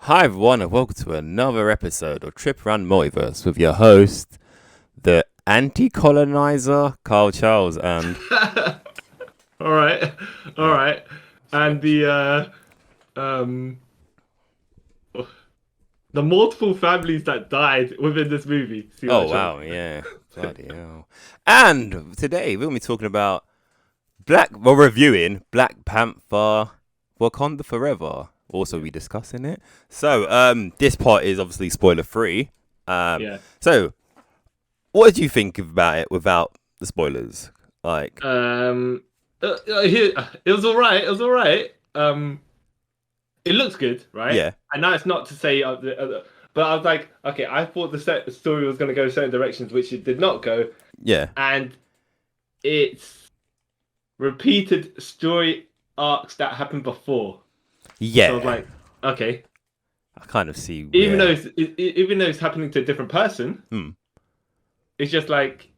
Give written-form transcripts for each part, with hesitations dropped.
Hi everyone and welcome to another episode of Trip Around Multiverse with your host, the anti-colonizer, Carl Charles, and all right, all yeah, right, and um the multiple families that died within this movie. See what I oh tried wow, yeah, bloody hell. And today we're gonna be talking about we're reviewing Black Panther, Wakanda Forever. Also, Yeah, we discussing it. So, this part is obviously spoiler free. Um, yeah. so what did you think about it without the spoilers? Like, It was all right. It was all right. It looks good, right? yeah, And now it's not to say, but I was like, okay, I thought the story was going to go certain directions, which it did not go, yeah, and it's repeated story arcs that happened before. So I was yeah. like, okay, I kind of see even though where. it's happening to a different person, Hmm. it's just like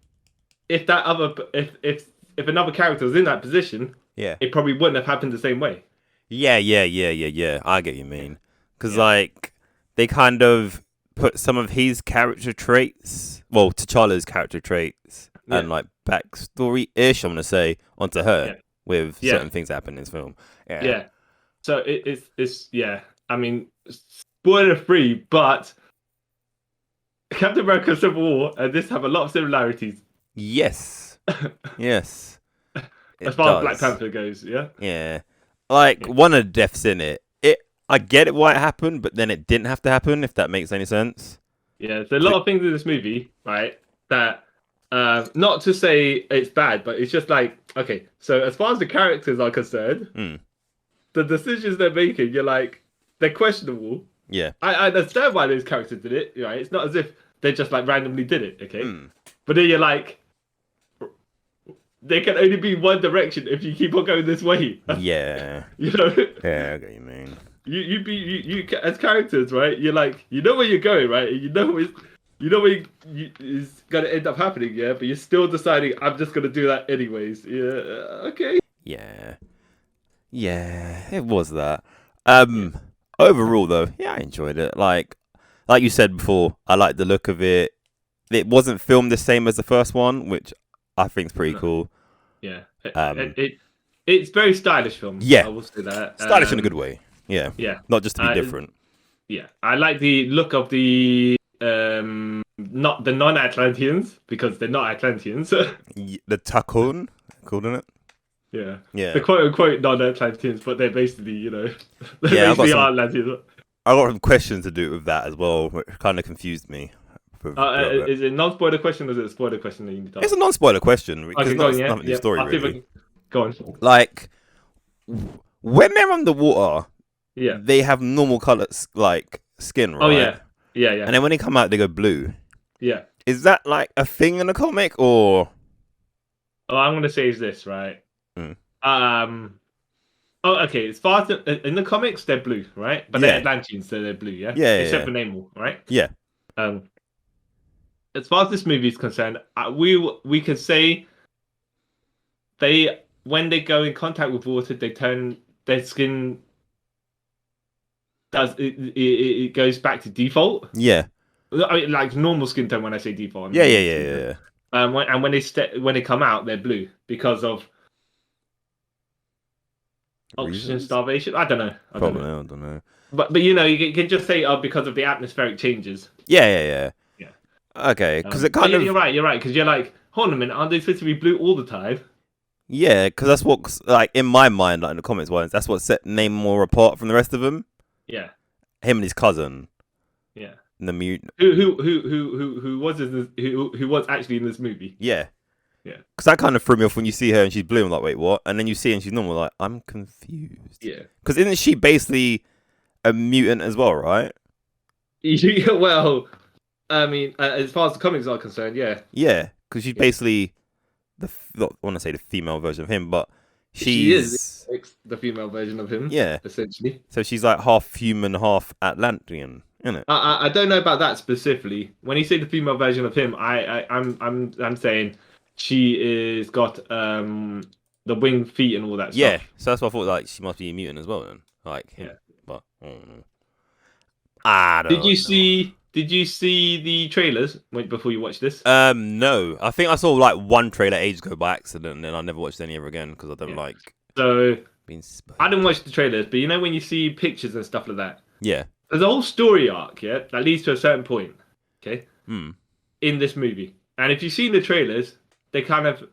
if that other if another character was in that position, Yeah. it probably wouldn't have happened the same way. Yeah. I get what you Yeah, mean. Because, yeah, like, they kind of put some of his character traits, well, T'Challa's character traits, yeah, and, like, backstory ish, I'm going to say, onto her yeah, with yeah, certain things that happen in this film. Yeah. yeah. So it's yeah. I mean, spoiler free, but Captain America: Civil War and this have a lot of similarities Yes. Yes. as It far as Black does. Panther goes. Yeah, Yeah. Like, yeah, one of the deaths in it, I get it why it happened, but then it didn't have to happen, if that makes any sense. yeah. There's a 'Cause lot of things in this movie, right? That not to say it's bad, but it's just like okay. So as far as the characters are concerned, mm, the decisions they're making, you're like, they're questionable. yeah. I understand why those characters did it, right? It's not as if they just like randomly did it, okay? Mm, But then you're like, there can only be one direction if you keep on going this way. yeah. You know, Yeah, I get what you mean. you as characters, right? You're like, you know where you're going, right? And you know where is gonna end up happening, yeah. But you're still deciding, I'm just gonna do that anyways. Yeah, okay. Yeah. Yeah, it was that. Yeah, Overall though, yeah, I enjoyed it. Like you said before, I like the look of it. It wasn't filmed the same as the first one, which I think is pretty no, cool. yeah. Um, It's very stylish film. I yeah, will say that. stylish in a good way. Yeah, Yeah. not just to be Uh, different. yeah. I like the look of the not the non-Atlanteans because they're not Atlanteans. The Takun, called in it. Yeah. The Yeah, quote unquote non-Atlanteans, but they're basically, they yeah. basically are Atlanteans. I got some questions to do with that as well, which kind of confused me. Throughout that. Is it non-spoiler question or is it a spoiler question that you need to It's a ask? non-spoiler question because Okay, it's go not on, it's yeah. nothing to do with Yeah. the story I'll see if I really. can go on. Like when they're underwater, Yeah. they have normal colors like skin, Oh right? yeah. Yeah, yeah. And then when they come out, they go blue. Yeah. Is that like a thing in the comic or? Oh, I'm gonna say is this, right? Mm. Um Oh, okay. As far as in the comics, they're blue, right? But they're Yeah, Atlanteans, so they're blue, yeah. Except yeah, for Namor, right? yeah, Um, as far as this movie is concerned, we can say they when they go in contact with water, they turn their skin it goes back to default. yeah, I mean, like normal skin tone. When I say default, I yeah, mean yeah, normal yeah, skin yeah, tone. yeah. When they come out, they're blue because of oxygen Reasons? starvation. I don't know. I don't Probably, know. I don't know. But you can just say because of the atmospheric changes. Yeah. Yeah. Okay, because it But kind of you're right, because you're like, hold on a minute, aren't they supposed to be blue all the time? yeah, because that's what like in my mind, like in the comics ones, that's what set Namor apart from the rest of them. Yeah, Him and his cousin, yeah. the mutant. Who was actually in this movie? Yeah, Yeah, because that kind of threw me off when you see her and she's blue. I'm like, wait, what? And then you see her and she's normal. Like, I'm confused. yeah. Because isn't she basically a mutant as well, right? Well, I mean, as far as the comics are concerned, yeah, Yeah, because she's yeah. basically I want to say the female version of him, but She is she's the female version of him, yeah. essentially. So she's like half human, half Atlantean, isn't it? I don't know about that specifically. When you say the female version of him, I'm saying she is got the winged feet and all that Yeah. stuff. So that's why I thought like she must be a mutant as well then, like him. Yeah. But I don't know. I Did you don't know. see? Did you see the trailers before you watched this? No. I think I saw like one trailer ages ago by accident, and then I never watched any ever again because I don't Yeah. like So being I spoiled. didn't watch the trailers, but you know when you see pictures and stuff like that, Yeah. there's a whole story arc, yeah, that leads to a certain point, okay, Hmm. in this movie. And if you've seen the trailers, they kind of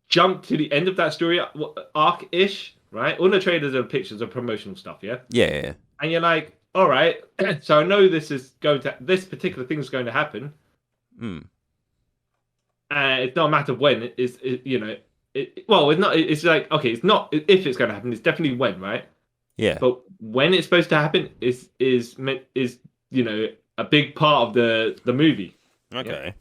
jump to the end of that story arc-ish, right? All the trailers are pictures of promotional stuff, yeah. Yeah. Yeah. And you're like, all right, so I know this particular thing is going to happen. Hmm. It's not a matter of when. Well, it's not. It's like okay, it's not if it's going to happen. It's definitely when, right? Yeah. But when it's supposed to happen is a big part of the movie. Yeah. Okay.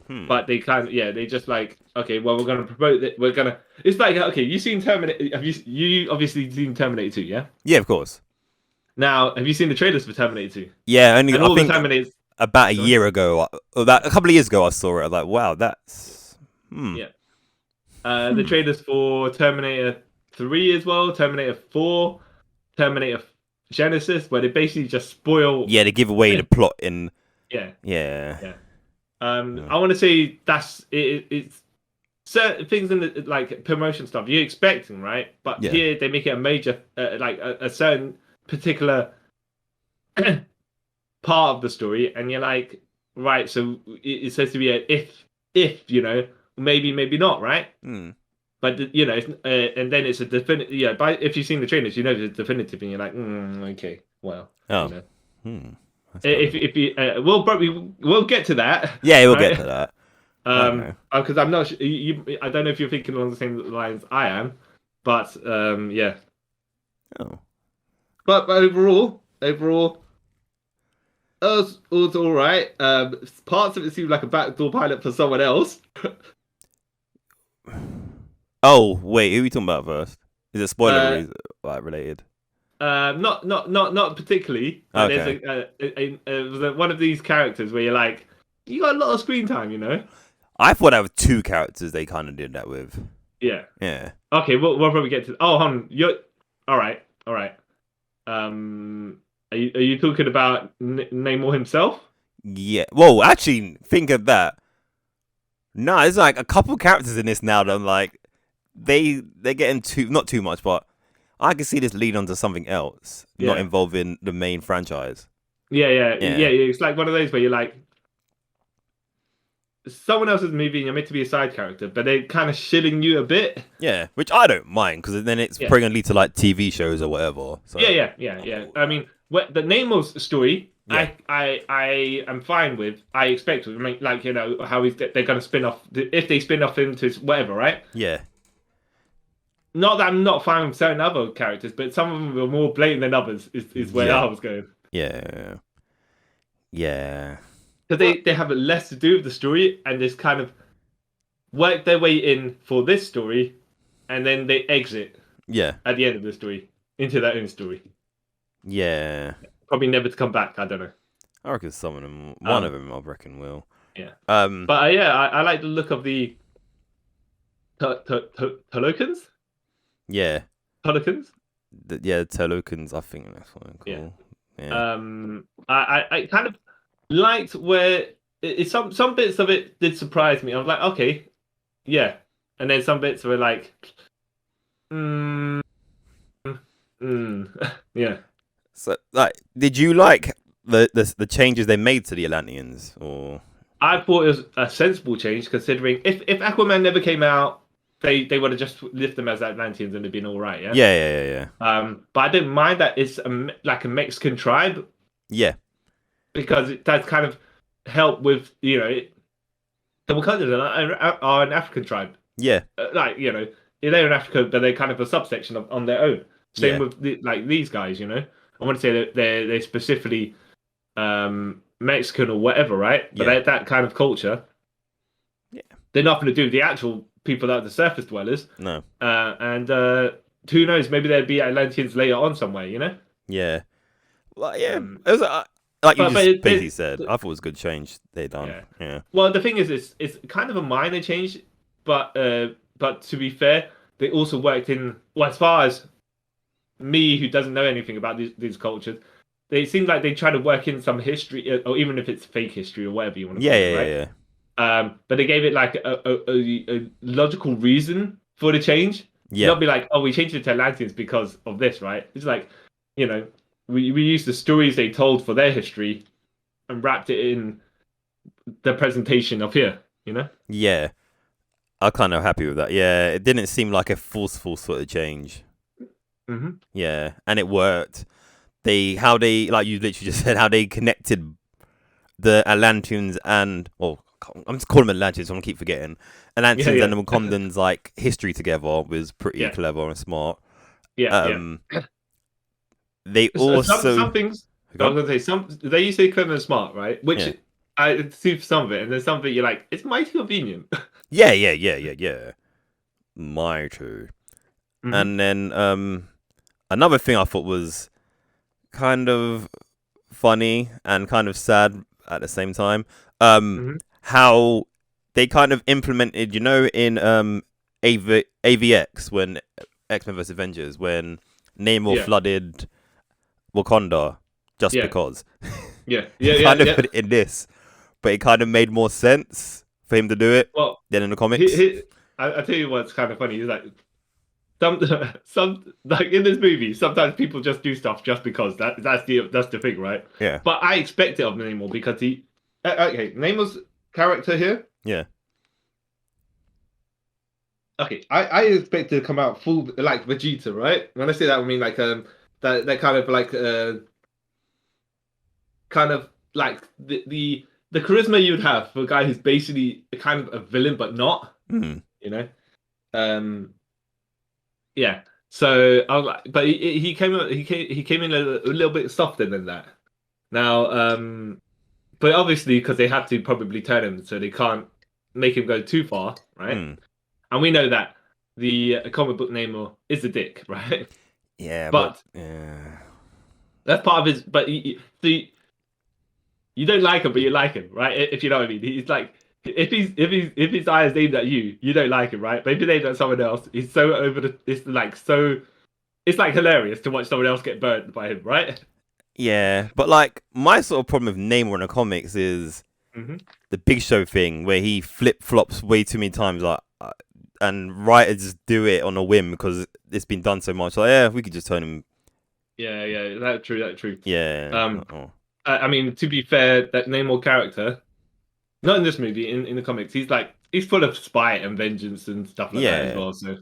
Hmm. But they kind of they just like okay, well we're gonna promote it. We're gonna. It's like okay, you seen Terminator? Have you obviously seen Terminator 2? Yeah. Yeah, of course. Now, have you seen the trailers for Terminator 2? Yeah, only And I all the think Terminators. about a Sorry? year ago, about a couple of years ago, I saw it. I was like, wow, that's Yeah. The trailers for Terminator 3 as well, Terminator 4, Terminator Genesis, where they basically just spoil. Yeah, they give away the plot in. Yeah, Yeah. yeah. Yeah. I want to say that's it's certain things in the like promotion stuff you're expecting, right? But Yeah. here they make it a major, like a certain particular part of the story, and you're like, right, so it says to be a if maybe not, right? Hmm. But and then it's a definitive. Yeah, but if you've seen the trailers, you know it's definitive, and you're like, okay, well, Oh. you know, Hmm. That's if you, we'll get to that. Yeah, we'll right? get to that. Okay. Because I'm not. I don't know if you're thinking along the same lines I am, but yeah. Oh. But overall, it was all right. Parts of it seemed like a backdoor pilot for someone else. Oh wait, who are we talking about first? Is it spoiler Uh, like related? not particularly. But Okay. there's one of these characters where you're like, you got a lot of screen time, you know? I thought that was two characters they kind of did that with. Yeah. Yeah. Okay, we'll probably get to. Oh, hon, you're all right. All right. Are you talking about Namor himself? Yeah. Whoa, actually, think of that. No, there's like a couple characters in this now that I'm like, they're getting not too much, but I can see this lead on to something else, not Yeah. involving the main franchise. Yeah. Yeah. It's like one of those where you're like, someone else's movie and you're meant to be a side character, but they're kind of shilling you a bit. Yeah, which I don't mind because then it's Yeah. probably gonna lead to like TV shows or whatever. So. Yeah. I mean, the Namor's story, Yeah. I am fine with. I expect, I mean, like how they're going to spin off if they spin off into whatever, right? Yeah. Not that I'm not fine with certain other characters, but some of them are more blatant than others. Is where Yeah. I was going. Yeah. Yeah. Because they have less to do with the story and just kind of work their way in for this story, and then they exit Yeah. at the end of the story into their own story. Yeah. Probably never to come back. I don't know. I reckon some of them, one of them, I reckon will. Yeah. But But I like the look of the Tolokans. yeah, Pelicans. the Telokans, I think that's what they're called. Yeah. I kind of liked where some bits of it did surprise me. I was like, okay, yeah, and then some bits were like, yeah. So, like, did you like the changes they made to the Atlanteans, or? I thought it was a sensible change considering if Aquaman never came out, they would have just left them as Atlanteans and it'd been all right. Yeah. Yeah. But I didn't mind that it's like a Mexican tribe. Yeah. Because it does kind of help with the Wakandans are an African tribe. Yeah. They're in Africa, but they're kind of a subsection on their own. Same Yeah. with these guys. I want to say that they're specifically Mexican or whatever, right? But Yeah. they're that kind of culture. Yeah. They're nothing to do with the actual people that are the surface dwellers. No. And who knows? Maybe there'd be Atlanteans later on somewhere. Yeah. Well, yeah. It was like you just basically said. I thought it was a good change they done. Yeah. Well, the thing is, it's kind of a minor change, but to be fair, they also worked in as far as me who doesn't know anything about these cultures, they seem like they try to work in some history, or even if it's fake history or whatever you want to Yeah, call yeah, it, right? yeah, But they gave it like a logical reason for the change. yeah, Not be like, oh, we changed it to Atlanteans because of this, right? It's like, you know, we used the stories they told for their history and wrapped it in the presentation of here, you know? yeah. I'm kind of happy with that. Yeah, it didn't seem like a forceful sort of change. Mm-hmm. Yeah, and it worked. How they, like you literally just said, how they connected the Atlanteans and, well, I'm just calling them Atlanteans, so I'm gonna keep forgetting. Yeah, Atlanteans and yeah, the Wakandans like history together was pretty yeah, clever and smart. yeah, yeah. Um, they Some also things I was gone. gonna say they used to say clever and smart, right? Which Yeah, I see for some of it, and there's something you're like, it's mighty convenient. yeah, yeah, yeah, yeah, yeah. My too. Mm-hmm. And then another thing I thought was kind of funny and kind of sad at the same time. Mm-hmm. How they kind of implemented, in AVX when X-Men vs Avengers, when Namor Yeah, flooded Wakanda just yeah, because. yeah, He yeah, yeah, kind of yeah. put it in this, but it kind of made more sense for him to do it Well, than in the comics. I tell you what's kind of funny is like some some like in this movie, sometimes people just do stuff just because that's the thing, right? Yeah, But I expect it of Namor because he okay, Namor's character here. yeah, Okay, I expect to come out full like Vegeta, right? When I say that, I mean like that kind of like kind of like the charisma you'd have for a guy who's basically kind of a villain but not, mm. you know. Um, yeah. So I was like, but he came in a little bit softer than that. Now, but obviously because they have to probably turn him so they can't make him go too far, right? Mm. And we know that the comic book Namor is a dick, right? Yeah, but But yeah, that's part of his. But you don't like him, but you like him, right? If you know what I mean. He's like if his eye is aimed at you, you don't like him, right? But if he's aimed at someone else, he's so over the. It's like so. It's like hilarious to watch someone else get burned by him, right? yeah, but like my sort of problem with Namor in the comics is Hmm. the Big Show thing where he flip flops way too many times, like, and writers just do it on a whim because it's been done so much. Like, yeah, we could just turn him. Yeah, yeah, that's true. That's true. Yeah. Um, Oh. I mean, to be fair, that Namor character, not in this movie, in the comics, he's full of spite and vengeance and stuff like that as Yeah. well. So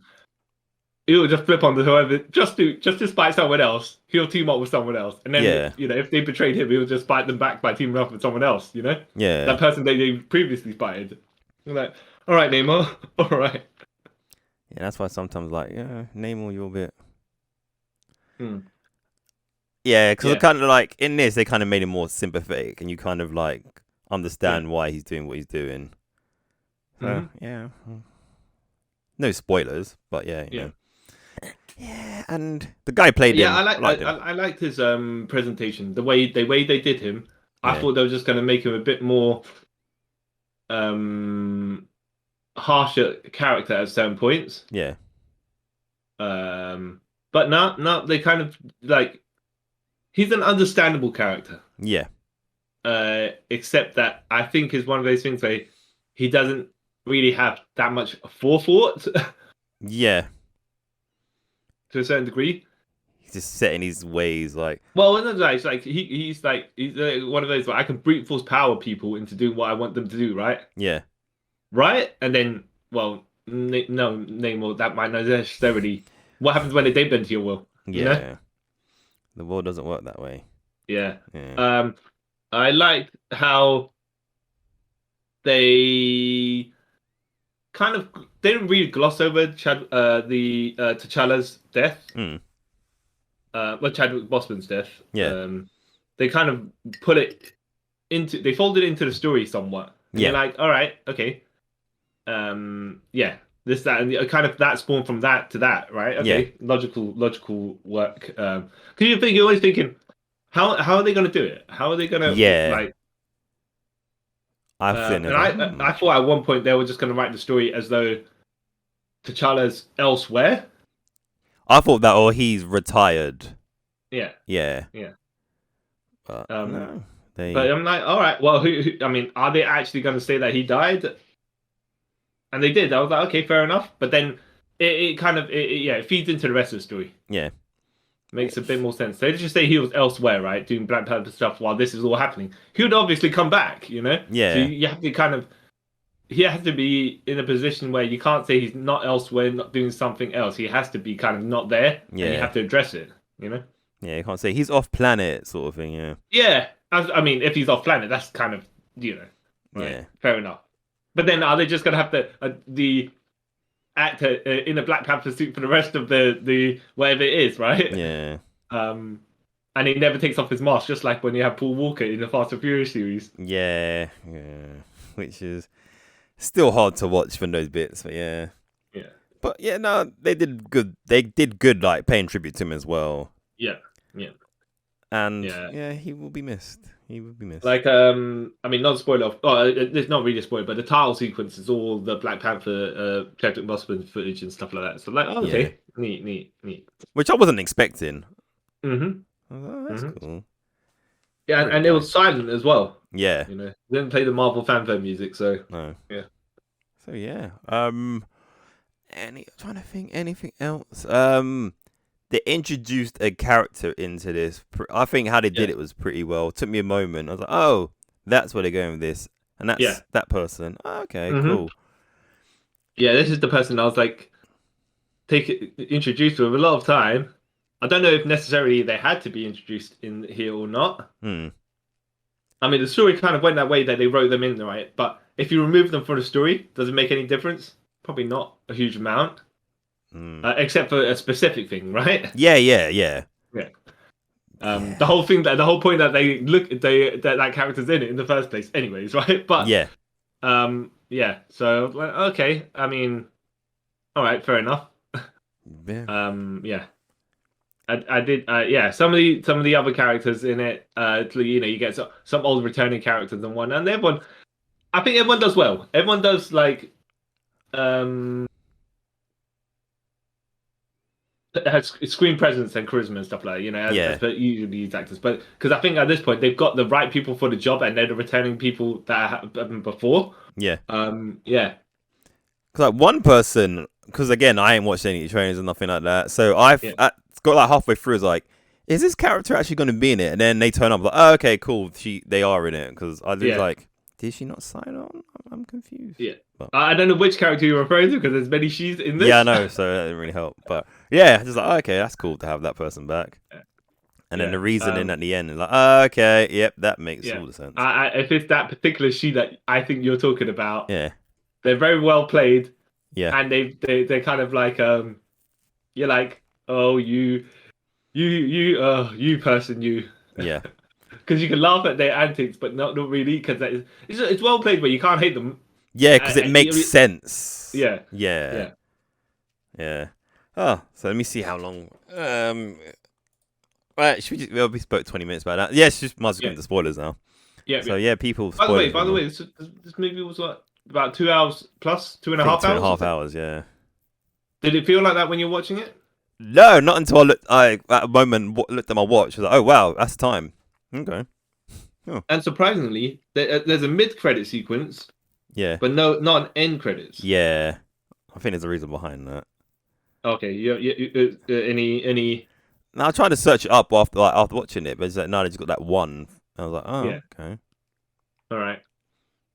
he'll just flip on to whoever just to spite someone else. He'll team up with someone else, and then Yeah. if they betrayed him, he'll just spite them back by teaming up with someone else. Yeah. That person they previously spited. You're like, all right, Namor, all right. Yeah. That's why sometimes, like, yeah, Namor, you're a bit. Hmm. Yeah, because Yeah. kind of like in this, they kind of made him more sympathetic, and you kind of like Yeah. understand why he's doing what he's doing. So Hmm. yeah, no spoilers, but yeah, Yeah. Yeah, and the guy played Yeah, him. I liked him. I liked his presentation. The way they did him. I Yeah, thought they were just going to make him a bit more um harsher character at certain points. yeah, But now they kind of like he's an understandable character. yeah, Except that I think is one of those things where he doesn't really have that much forethought yeah. to a certain degree. He's just set in his ways, like, Well, it's like he's one of those where I can brute force power people into doing what I want them to do, right? yeah, Right, and then well, no, Namor, that might not necessarily. What happens when they don't bend to your will? You know? yeah. The world doesn't work that way. Yeah. Yeah, Um, I liked how they kind of they didn't really gloss over T'Challa's death. mm. Well, Chadwick Boseman's death. Yeah, They kind of put it they folded it into the story somewhat, and you're yeah, like, all right, okay, yeah, this that and kind of that spawned from that to that, right? yeah, Okay, logical work. Because you're always thinking, how are they going to do it? How are they going to yeah. like? I think And it's like, I thought at one point they were just going to write the story as though T'Challa's elsewhere. I thought that, or he's retired. Yeah. Yeah. Yeah. But No, they. But I'm like, all right. Well, I mean, are they actually going to say that he died? And they did. I was like, okay, fair enough. But then it kind of it feeds into the rest of the story. Yeah. Makes a bit more sense. They just say he was elsewhere, right, doing Black Panther stuff while this is all happening. He would obviously come back, you know. Yeah. So you have to kind of. He has to be in a position where you can't say he's not elsewhere, not doing something else. He has to be kind of not there, and you have to address it, you know. Yeah, you can't say he's off planet, sort of thing. Yeah. Yeah, I mean, if he's off planet, that's kind of right, Yeah. fair enough. But then are they just gonna have the actor in a Black Panther suit for the rest of the whatever it is, right? Yeah. And he never takes off his mask, just like when you have Paul Walker in the Fast and Furious series. Yeah. Which is still hard to watch from those bits, but yeah. Yeah. But yeah, no, they did good. They did good, like paying tribute to him as well. Yeah. And yeah, he will be missed. He will be missed. Like, I mean, not a spoiler. It's not really a spoiler, but the title sequence is all the Black Panther, Chadwick Boseman footage and stuff like that. So, like, okay, neat. Which I wasn't expecting. Mm-hmm. I was like, oh, that's cool. Yeah, and it was silent as well. Yeah. You know, they didn't play the Marvel fanfare music, so no. Yeah. So yeah. Trying to think anything else. They introduced a character into this. I think how they did it was pretty well. It took me a moment. I was like, oh, that's where they're going with this. And that's that person. Oh, okay, cool. Yeah, this is the person I was like, introduced with a lot of time. I don't know if necessarily they had to be introduced in here or not. I mean, the story kind of went that way that they wrote them in, right? But if you remove them from the story, does it make any difference? Probably not a huge amount. Except for a specific thing, right? Yeah. The whole thing, the whole point that that character's in it in the first place, anyways, right? But So like, okay, I mean, all right, fair enough. I did. Some of the other characters in it, you get some old returning characters and one, and everyone. I think everyone does well. Everyone does like. Has screen presence and charisma and stuff like that, you know. As usually these actors, but because I think at this point they've got the right people for the job, and they're the returning people that have been before. Yeah. Because like one person, because again I ain't watched any trailers and nothing like that, so I got like halfway through, is like, is this character actually going to be in it? And then they turn up like, oh, okay, cool, they are in it. Because I was like, did she not sign on? I'm confused. Yeah. But I don't know which character you're referring to because there's many she's in this. Yeah, I know, so that didn't really help. But yeah, just like, okay, that's cool to have that person back. And then the reasoning at the end is like, okay, yep, that makes all the sense. If it's that particular she that I think you're talking about, they're very well played. Yeah. And they're kind of like, you're like, oh, you person, you. Yeah. Because you can laugh at their antics, but not really, because it's well played, but you can't hate them. Yeah, because it makes sense. Yeah. Oh, so let me see how long. Right, we spoke 20 minutes about that. Yeah, it's just might as well get into spoilers now. Yeah. So yeah, people. By the way, this movie was what, about 2 hours plus, 2.5 hours. 2.5 hours, yeah. Did it feel like that when you're watching it? No, not until I at a moment looked at my watch. I was like, oh wow, that's time. Okay. Oh. And surprisingly, there's a mid-credit sequence. Yeah. But not an end credits. Yeah. I think there's a reason behind that. Okay. Any? No, I tried to search it up after watching it, but it's like, no, they just got that one. I was like, oh, okay. All right.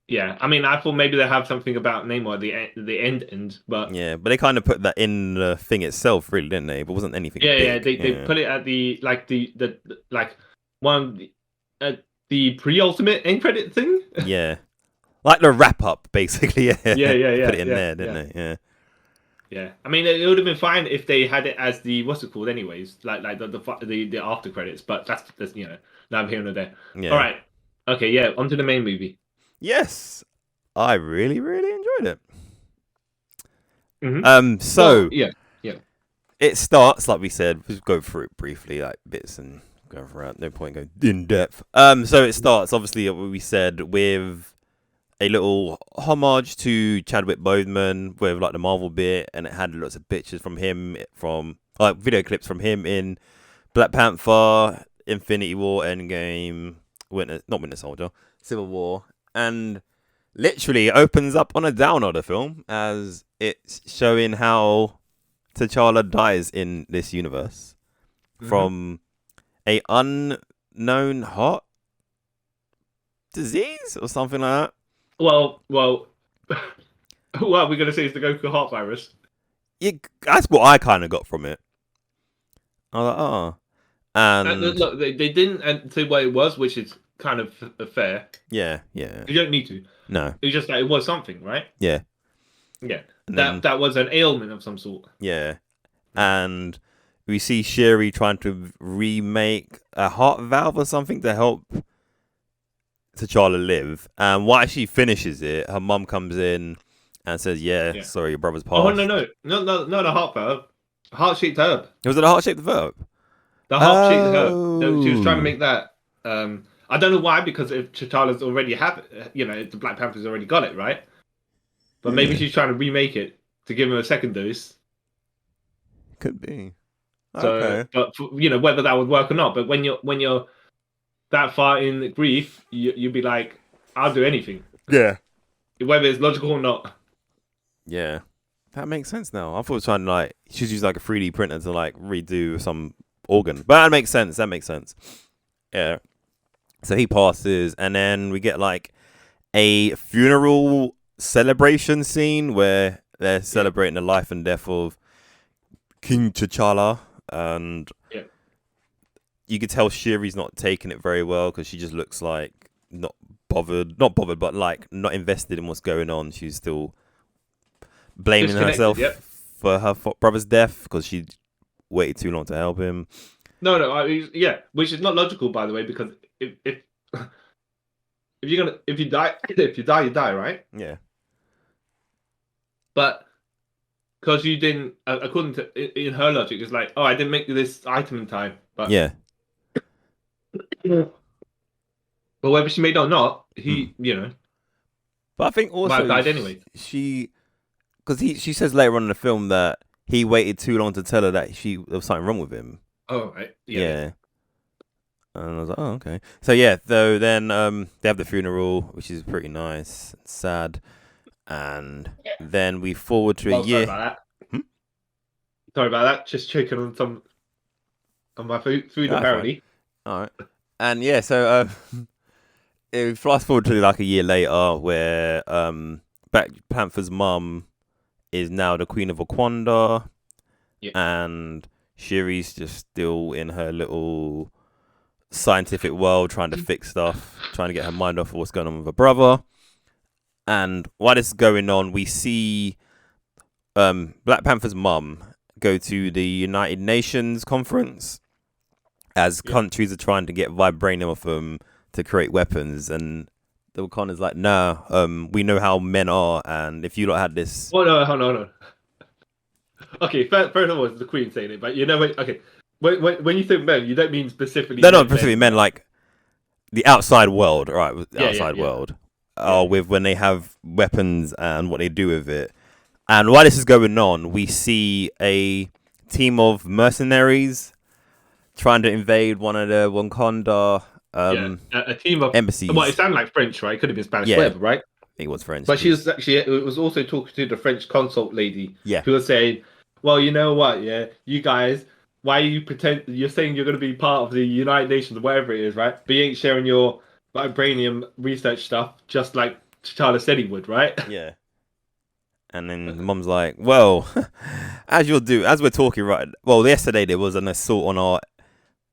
Yeah, I mean, I thought maybe they have something about Namor the end, but yeah, but they kind of put that in the thing itself, really, didn't they? But it wasn't anything. Yeah, they put it at the one at the pre-ultimate end credit thing. Yeah, like the wrap up, basically. Yeah. Yeah. Put it in there, didn't they? Yeah. Yeah, I mean, it would have been fine if they had it as the what's it called, anyways, like the after credits. But that's now I'm here and there. Yeah. All right. Okay. Yeah. On to the main movie. Yes, I really, really enjoyed it. Mm-hmm. So yeah. It starts like we said. We'll go through it briefly, like bits, and go through it. No point going in depth. So it starts obviously, what we said, with a little homage to Chadwick Boseman with like the Marvel bit, and it had lots of pictures from him from like video clips from him in Black Panther, Infinity War, Endgame, not Winter Soldier, Civil War, and literally opens up on a downer, the film, as it's showing how T'Challa dies in this universe from a unknown heart disease or something like that. Well, what are we gonna say is the Goku heart virus? Yeah, that's what I kind of got from it. I was like, oh, and Look, they didn't say what it was, which is kind of fair. yeah. You don't need to. No. It's just that it was something, right? Yeah. Yeah. And That was an ailment of some sort. Yeah. And we see Shuri trying to remake a heart valve or something to help T'Challa live. And while she finishes it, her mum comes in and says, yeah. Sorry, your brother's passed. Oh, no, the heart valve. Heart-shaped herb. Was it a heart-shaped verb? The heart-shaped herb. She was trying to make that. I don't know why, because if T'Challa's already the Black Panther's already got it, right? But maybe she's trying to remake it to give him a second dose. Could be. So, okay. But whether that would work or not. But when you're that far in grief, you'd be like, I'll do anything. Yeah. Whether it's logical or not. Yeah. That makes sense now. I thought it was trying to she's used like a 3D printer to redo some organ. But that makes sense. Yeah. So he passes, and then we get a funeral celebration scene where they're celebrating the life and death of King T'Challa, and you could tell Shuri's not taking it very well because she just looks like not bothered, but not invested in what's going on. She's still blaming herself for her brother's death because she waited too long to help him. No, which is not logical, by the way, because if you die, you die, right? Yeah. But because you didn't, according to in her logic, it's like, oh, I didn't make this item in time. But yeah. But whether she made or not, he, But I think also died anyway. She says later on in the film that he waited too long to tell her that there was something wrong with him. Oh, right. Yeah. And I was like, oh, okay. So yeah, though then they have the funeral, which is pretty nice and sad. And then we forward to a year. Sorry about that. Sorry about that. Just choking on my food apparently. All right. And yeah, so it fast forward to a year later where Black Panther's mum is now the Queen of Wakanda. Yeah. And Shuri's just still in her little scientific world trying to fix stuff, trying to get her mind off of what's going on with her brother. And while this is going on, we see Black Panther's mum go to the United Nations conference as countries are trying to get vibranium off them to create weapons. And the Wakanda's like, nah, we know how men are, and if you lot had this... Oh, no. Okay, first of all, it's the Queen saying it, but okay. When you think men, you don't mean specifically... No, not specifically men, like the outside world, right? The outside world. With when they have weapons and what they do with it. And while this is going on, we see a team of mercenaries trying to invade one of the Wakanda a team of embassies. Well, it sounded like French, right? It could have been Spanish, whatever, right? I think it was French. But it was also talking to the French consult lady. Yeah. Who was saying, well, you know what, you guys, why you're saying you're going to be part of the United Nations or whatever it is, right? But you ain't sharing your vibranium research stuff just like T'Challa said he would, right? Yeah. And then the mum's like, well, as we're talking, right? Well, yesterday there was an assault on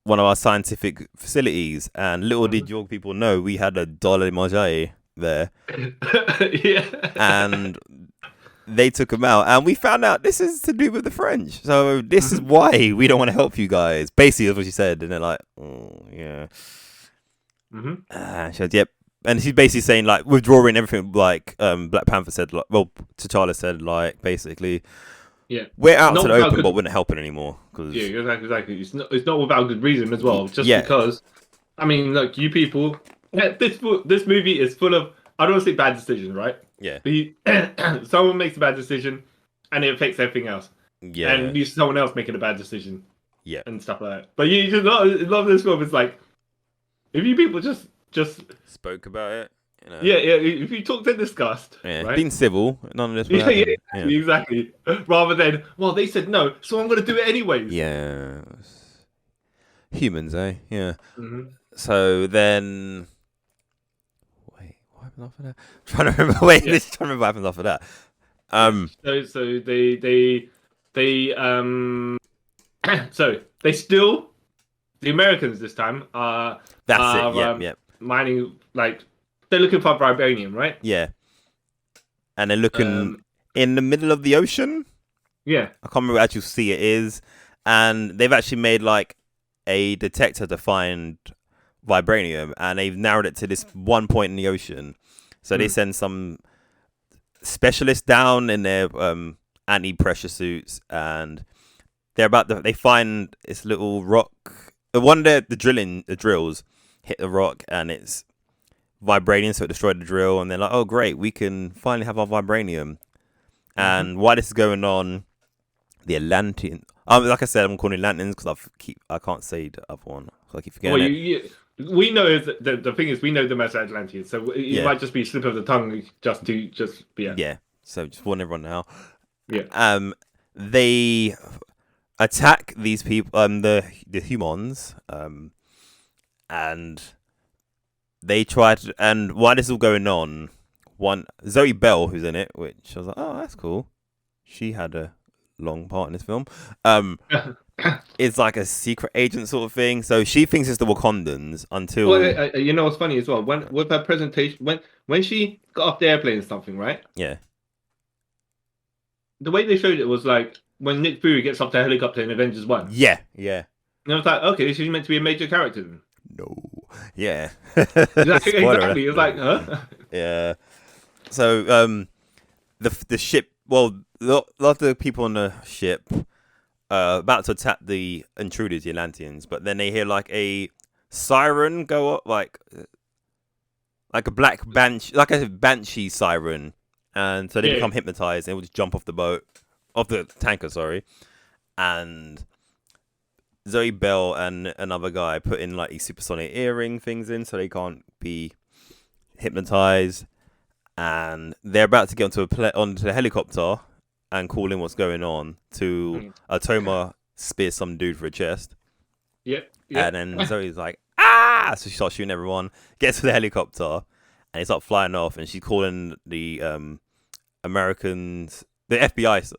one of our scientific facilities, and little did your people know we had a Dollar Majai there. And they took him out, and we found out this is to do with the French. So this is why we don't want to help you guys. Basically, that's what she said, and they're like, oh, yeah. She said, yep. And she's basically saying, withdrawing everything, Black Panther said, T'Challa said, basically, we're out to the open, but we're not helping anymore. Yeah, exactly. It's not without good reason as well. Just because, I mean, look, you people, this movie is full of, I don't want to say bad decisions, right? Yeah. Someone makes a bad decision, and it affects everything else. and you see someone else making a bad decision, Yeah. and stuff like that. But you just love this film. It's like if you people just Spoke about it. You know. yeah, if you talked and discussed, Yeah. right? Being civil, none of this would Yeah, happen. exactly. Rather than, well, they said no, so I'm gonna do it anyways. Yeah. Humans, eh? Yeah. Mm-hmm. So then, wait, what happened after that? I'm trying to remember. Wait, trying to remember what happened after that. So they so they still the Americans this time are That's it. Yep. mining, like they're looking for vibranium, right? Yeah. And they're looking in the middle of the ocean. Yeah. I can't remember what actual sea it is. And they've actually made like a detector to find vibranium, and they've narrowed it to this one point in the ocean. So they send some specialists down in their anti-pressure suits, and they find this little rock. One day the drills hit the rock, and it's vibranium, so it destroyed the drill. And they're like, "Oh, great, we can finally have our vibranium." And while this is going on, the Atlantean. Like I said, I'm calling it Atlanteans because I can't say the other one. So I keep forgetting it. We know the thing is we know them as Atlanteans, so it might just be a slip of the tongue Yeah. So just warn everyone now. Yeah. They attack these people, the humans, and they try to. And while this is all going on, Zoe Bell, who's in it, which I was like, oh, that's cool. She had a long part in this film. It's like a secret agent sort of thing. So she thinks it's the Wakandans until. Well, you know what's funny as well? With her presentation, when she got off the airplane and something, right? Yeah. The way they showed it was like when Nick Fury gets off the helicopter in Avengers 1. Yeah. And I was like, okay, she's meant to be a major character then. No. Yeah. Exactly. It's like, huh? Yeah. So the ship. Well, a lot of the people on the ship about to attack the intruders, the Atlanteans, but then they hear like a siren go up, like a black banshee, like a banshee siren, and so they become hypnotized and they will just jump off the tanker, sorry, and Zoe Bell and another guy put in like these supersonic earring things in so they can't be hypnotized, and they're about to get onto the helicopter and call in what's going on to Atoma spear some dude for a chest. Yep. And then Zoe's like, ah! So she starts shooting everyone, gets to the helicopter, and they start flying off, and she's calling the Americans, the FBI,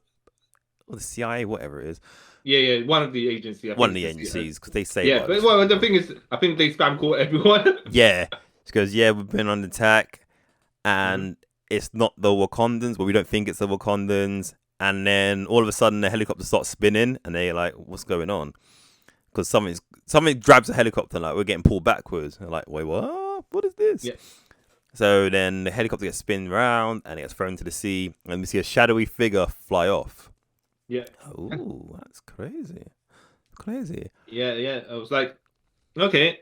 or the CIA, whatever it is. Yeah, one of the agencies. One of the agencies, because they say... Yeah, but well, the thing is, I think they spam call everyone. Yeah. She goes, yeah, we've been under attack, and it's not the Wakandans, but we don't think it's the Wakandans. And then all of a sudden the helicopter starts spinning and they're like, what's going on? Because something grabs the helicopter, like we're getting pulled backwards. They're like, wait, what? What is this? Yeah. So then the helicopter gets spun around and it gets thrown to the sea, and we see a shadowy figure fly off. Yeah. Oh, that's crazy. Crazy. Yeah. I was like, okay.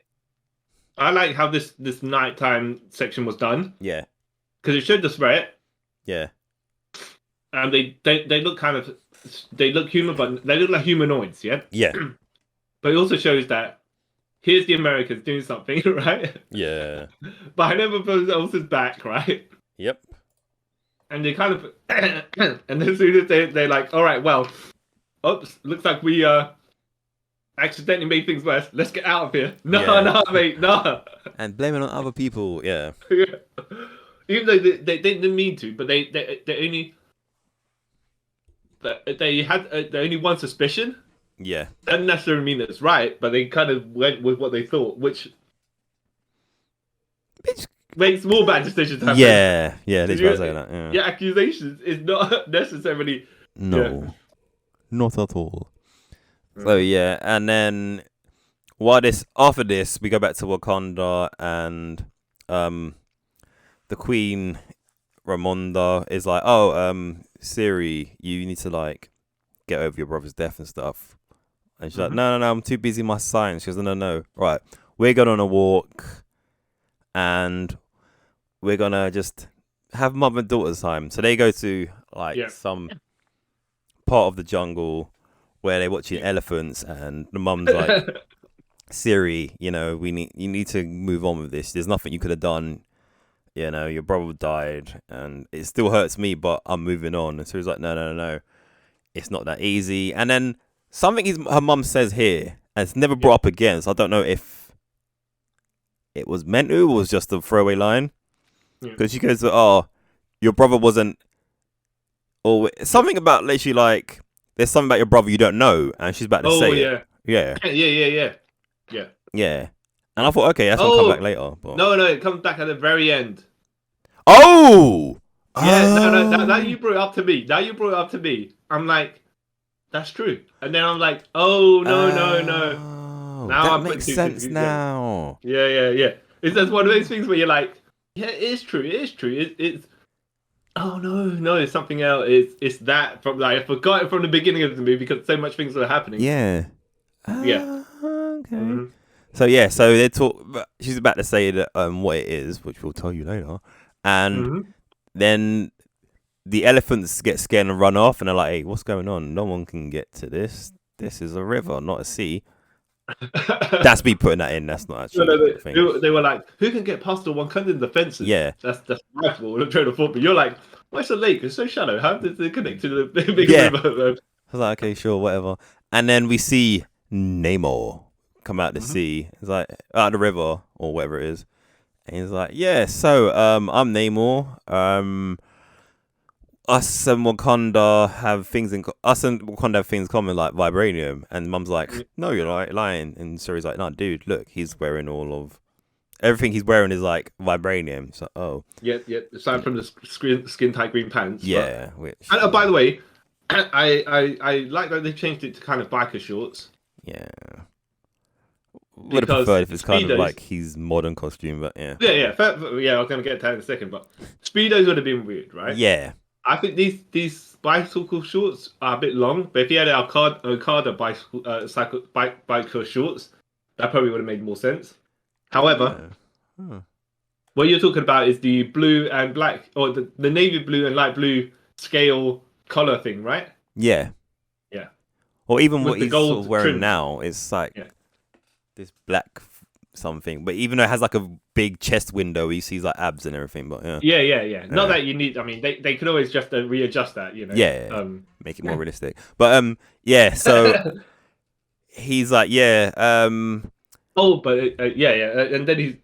I like how this nighttime section was done. Yeah. Because it showed the threat. Yeah. And they look they look human, but they look like humanoids, yeah? Yeah. But it also shows that here's the Americans doing something, right? Yeah. Behind everyone else's back, right? Yep. And they kind of, and as soon as they're like, all right, well, oops, looks like we accidentally made things worse. Let's get out of here. No, mate, no. And blame it on other people, yeah. Even though they didn't mean to, but they only... They had only one suspicion. Yeah. Doesn't necessarily mean it's right, but they kind of went with what they thought, which makes more bad decisions happen. Yeah, that's what I was saying that. Yeah. Your accusations is not necessarily... No, not at all. So yeah, and then after this, we go back to Wakanda, and the Queen Ramonda is like, oh, Siri, you need to like get over your brother's death and stuff. And she's like, no, I'm too busy with my science. She goes, no. Right, we're going on a walk, and we're gonna just have mother and daughter's time. So they go to like some part of the jungle where they're watching elephants, and the mum's like, Siri, you need to move on with this. There's nothing you could have done. Your brother died, and it still hurts me, but I'm moving on. And so he's like, no, it's not that easy. And then something her mum says here, and it's never brought up again. So I don't know if it was meant to or was just a throwaway line. Because she goes, "Oh, your brother wasn't," or something about literally like, "There's something about your brother you don't know," and she's about to say it. Yeah. And I thought, okay, that's gonna come back later. But... No, it comes back at the very end. Oh! Yeah, no. Now you brought it up to me. I'm like, that's true. And then I'm like, oh, no. Now that makes sense now. Yeah. It's just one of those things where you're like, yeah, it is true. It's oh no, it's something else. It's that from like I forgot it from the beginning of the movie because so much things were happening. Yeah. Yeah. Okay. Mm-hmm. So they talk. She's about to say that what it is, which we'll tell you later, and then the elephants get scared and run off, and they're like, "Hey, what's going on? No one can get to this. This is a river, not a sea." That's me putting that in. That's not actually. They were like, "Who can get past the Wakandan defenses?" Yeah, that's my fault. I'm trying to thought, but you're like, "Why is the lake? It's so shallow. How did they connect to the big river?" I was like, "Okay, sure, whatever." And then we see Namor come out the sea. It's like out of the river or whatever it is, and he's like, "Yeah, so I'm Namor. Us and Wakanda have things in common like vibranium." And Mum's like, "No, you're lying." And Suri's like, "No, dude, look, he's wearing everything he's wearing is like vibranium." So, yeah. Aside from the skin tight green pants. Yeah. And by the way, I like that they changed it to kind of biker shorts. Yeah. Would have preferred if it's kind of like his modern costume, but yeah. Yeah. I was gonna get to that in a second, but Speedos would have been weird, right? Yeah. I think these bicycle shorts are a bit long, but if you had Okada bicycle shorts, that probably would have made more sense. However, what you're talking about is the blue and black, or the navy blue and light blue scale collar thing, right? Yeah. Yeah. Or even what he's sort of wearing now is like this black something, but even though it has like a big chest window, he sees like abs and everything. But yeah. Not that you need. I mean, they could always just readjust that, Yeah. Make it more realistic. But So he's like, but and then he's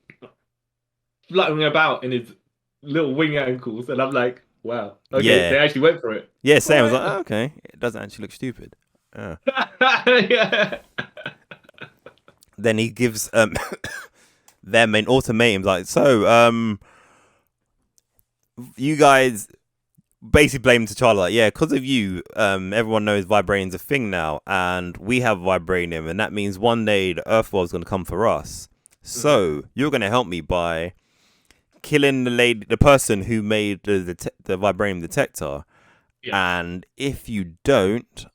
fluttering about in his little wing ankles, and I'm like, wow, okay, they actually went for it. Yeah, same. I was like, okay, it doesn't actually look stupid. Yeah. Then he gives them an ultimatum, like, so you guys basically blame T'Challa, like, yeah, because of you, everyone knows vibranium's a thing now, and we have vibranium, and that means one day the Earth World's going to come for us. So you're going to help me by killing the person who made the vibranium detector, and if you don't,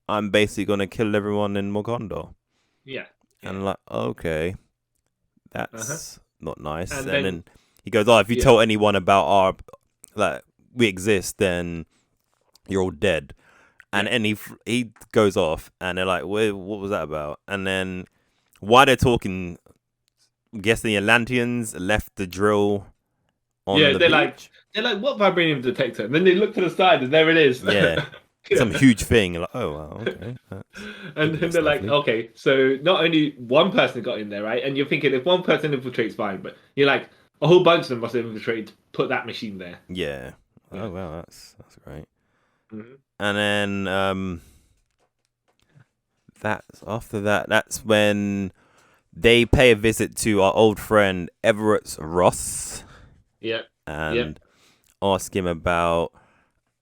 I'm basically going to kill everyone in Wakanda. Yeah. And like, okay, that's not nice. And then he goes, "Oh, if you tell anyone about we exist, then you're all dead." And he goes off, and they're like, "What was that about?" And then while they're talking, I'm guessing the Atlanteans left the drill on the beach. They're like, "What vibranium detector?" And then they look to the side, and there it is. Yeah. Some huge thing. Like, oh, wow, okay. And then they're like, okay, so not only one person got in there, right? And you're thinking if one person infiltrates, fine, but you're like, a whole bunch of them must have infiltrated to put that machine there. Yeah. Oh, wow, that's great. And then that's when they pay a visit to our old friend Everett Ross. Yeah. And ask him about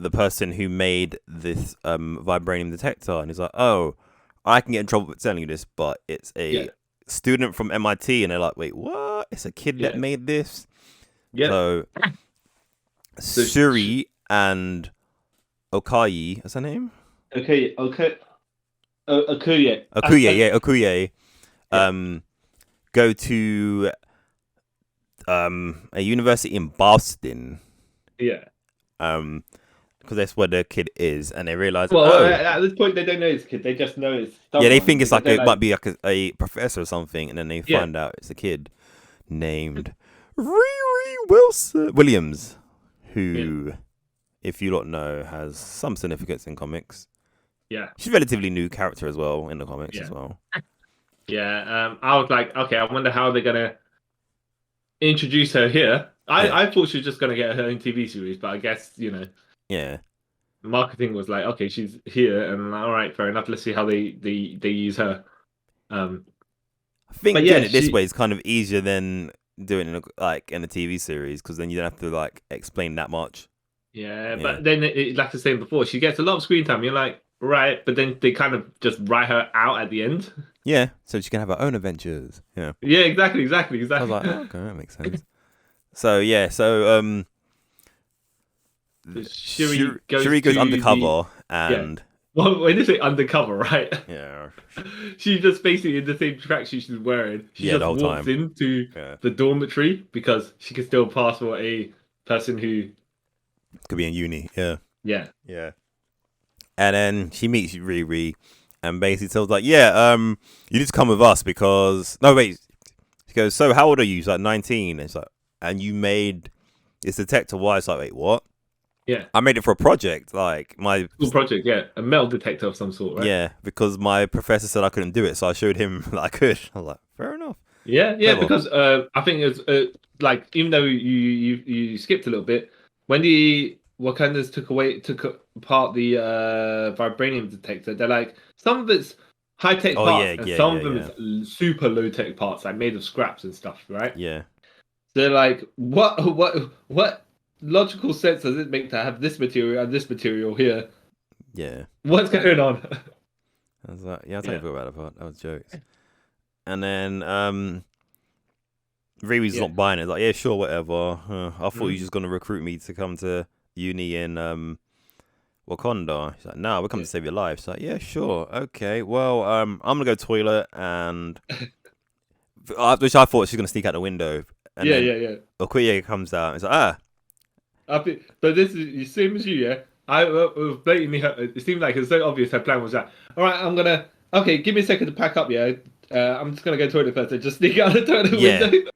the person who made this vibranium detector, and he's like, "Oh, I can get in trouble for telling you this, but it's a student from MIT," and they're like, "Wait, what? It's a kid that made this?" So Shuri and Okoye, what's her name? Okuye. Okuye. Go to a university in Boston. Yeah. because that's where the kid is, and they realize, Well, oh, at this point, they don't know it's a kid. They just know it's yeah, they someone. think it's like They're it might be like a professor or something, and then they yeah, find out it's a kid named Riri Williams, yeah, who, if you don't know, has some significance in comics. yeah, She's a relatively new character as well in the comics yeah, as well. yeah. I was like, okay, I wonder how they're gonna introduce her here. Yeah, I thought she was just gonna get her own TV series, but I guess yeah. marketing was like, okay, she's here, and all right, fair enough. Let's see how they use her. Um, I but think yeah, doing it this way is kind of easier than doing it in a TV series because then you don't have to like explain that much. yeah, Yeah, but then like I was saying before, she gets a lot of screen time. You're like, right, but then they kind of just write her out at the end. yeah. So she can have her own adventures. Yeah. Yeah, exactly. So I was like, oh, okay, that makes sense. So yeah, so Shuri goes to undercover yeah. and Well, when you say undercover, right? yeah, She's just basically in the same tracksuit she's wearing. She Yeah, just the whole walks time. into Yeah. the dormitory because she can still pass for a person who, Could be in uni. Yeah. yeah, Yeah. And then she meets Riri and basically tells like, yeah, you need to come with us because no wait. She goes, so how old are you? She's like 19. And it's like, and you made this detector. Why? It's like, wait, what? yeah, I made it for a project. Like my school project, yeah, a metal detector of some sort, right? yeah, because my professor said I couldn't do it, so I showed him that I could. I was like, fair enough. Yeah, Clever. because I think it's like even though you skipped a little bit when the Wakandas took apart the vibranium detector, they're like some of it's high tech Oh parts yeah, and yeah, some yeah, of them yeah. is super low tech parts, like made of scraps and stuff, right? Yeah, They're like, what logical sense does it make to have this material and this material here? yeah. What's going on? I was like, yeah, I'll tell Yeah. you about that part. That was jokes. And then Riri's Yeah. not buying it. Like, yeah, sure, whatever. I thought you were Mhm. just gonna recruit me to come to uni in Wakanda. She's like, no, we're coming Yeah. to save your life. She's like, yeah, sure, okay. Well, I'm gonna go toilet and which I thought she was gonna sneak out the window. And Yeah, then yeah, yeah. Okoye comes out. It's like, ah, I think, but this is the same as you, yeah. I was blatantly. It seemed like it was so obvious her plan was that. All right, I'm gonna. Okay, give me a second to pack up. Yeah, I'm just gonna go to the toilet first and just sneak out the toilet Yeah. window.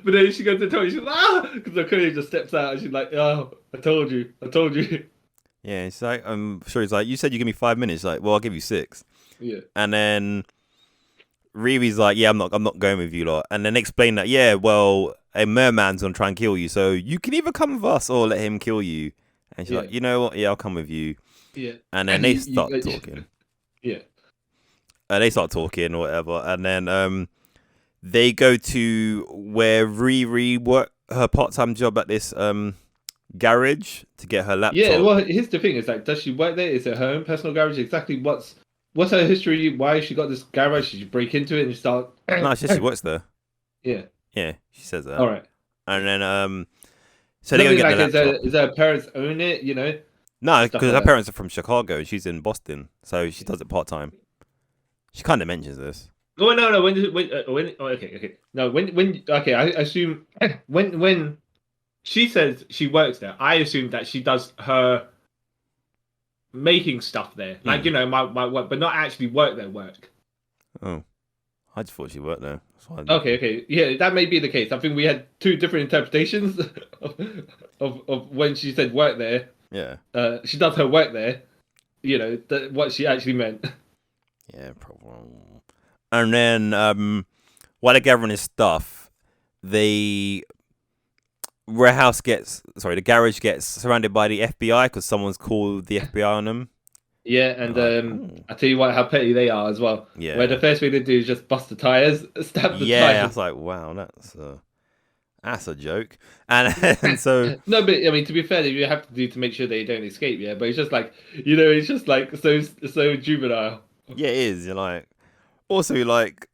But then she goes to the toilet. She's like, ah, because the courier just steps out and she's like, oh, I told you, I told you. Yeah, it's like I'm sure he's like, you said you give me 5 minutes. Like, well, I'll give you 6. Yeah, And then Riri's like, yeah, I'm not going with you lot. And then explain that, yeah, well, a merman's gonna try and kill you, so you can either come with us or let him kill you. And she's Yeah. like, you know what? Yeah, I'll come with you. yeah. And then And they you- start you- talking. Yeah, They start talking or whatever. And then they go to where Riri work her part-time job at this garage to get her laptop. yeah. Well, here's the thing: is like, does she work there? Is it her own personal garage? Exactly what's her history? Why has she got this garage? Did she break into it and start? No, she works there. Yeah. Yeah, she says that. All right. And then so they go get the laptop. Is her parents own it? You know. No, Stuff because like her that. parents are from Chicago and she's in Boston, so she does it part time. She kind of mentions this. Oh no! When? Oh, okay. No, when? Okay, I assume when she says she works there, I assume that she does her making stuff there, like my work, but not actually work there. Work. Oh, I just thought she worked there. That's why I Okay, yeah, that may be the case. I think we had two different interpretations of when she said work there. Yeah, She does her work there. You know what she actually meant. yeah, probably. And then while they're gathering his stuff, the garage gets surrounded by the FBI because someone's called the FBI on them. Yeah, and I tell you what, how petty they are as well. Yeah. Where the first thing they do is just bust the tires, stab the Yeah, I tires. was like, wow, that's a joke. And so No, but I mean, to be fair, you have to do to make sure they don't escape. Yeah, but it's just like it's just like so juvenile. yeah, it is. You're like, also you're like,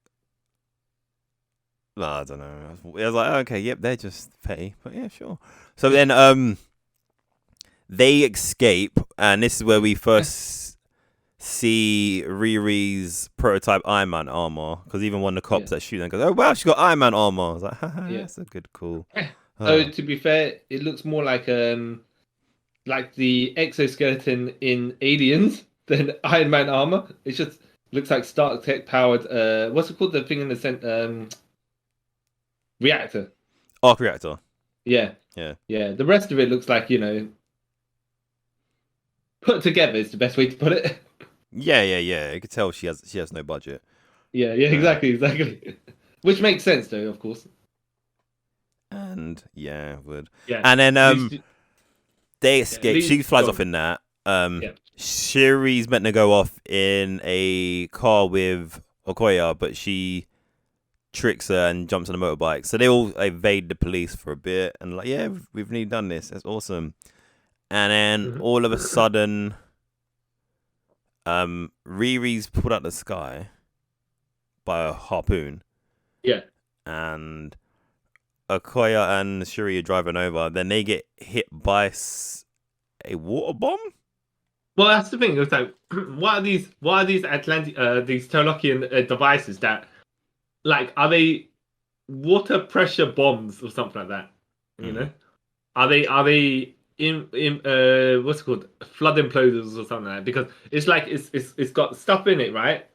no, I don't know. I was like, okay, yep, they're just petty, but yeah, sure. So then they escape, and this is where we first see Riri's prototype Iron Man armor, because even one of the cops that shoot them goes, oh wow, she got Iron Man armor. I was like, haha, Yeah. that's a good call. So to be fair, it looks more like like the exoskeleton in Aliens than Iron Man armor. It just looks like Stark Tech powered. What's it called? The thing in the reactor. Arc reactor. Yeah, Yeah. yeah. The rest of it looks like put together is the best way to put it. Yeah. You could tell she has no budget. Yeah, exactly. Which makes sense though, of course. And yeah, would. Yeah. And then Least- they escape. least- She flies go off on. in that. Yeah. Shuri's meant to go off in a car with Okoye, but she tricks her and jumps on a motorbike. So they all evade the police for a bit and like, yeah, we've really done this. That's awesome. And then all of a sudden, Riri's pulled out the sky by a harpoon. Yeah. And Okoye and Shuri are driving over. Then they get hit by a water bomb. Well, that's the thing. It's like, what are these these Tolokian devices that, like, are they water pressure bombs or something like that? You know, are they in what's it called, flood imploders or something like that? Because it's like it's got stuff in it, right?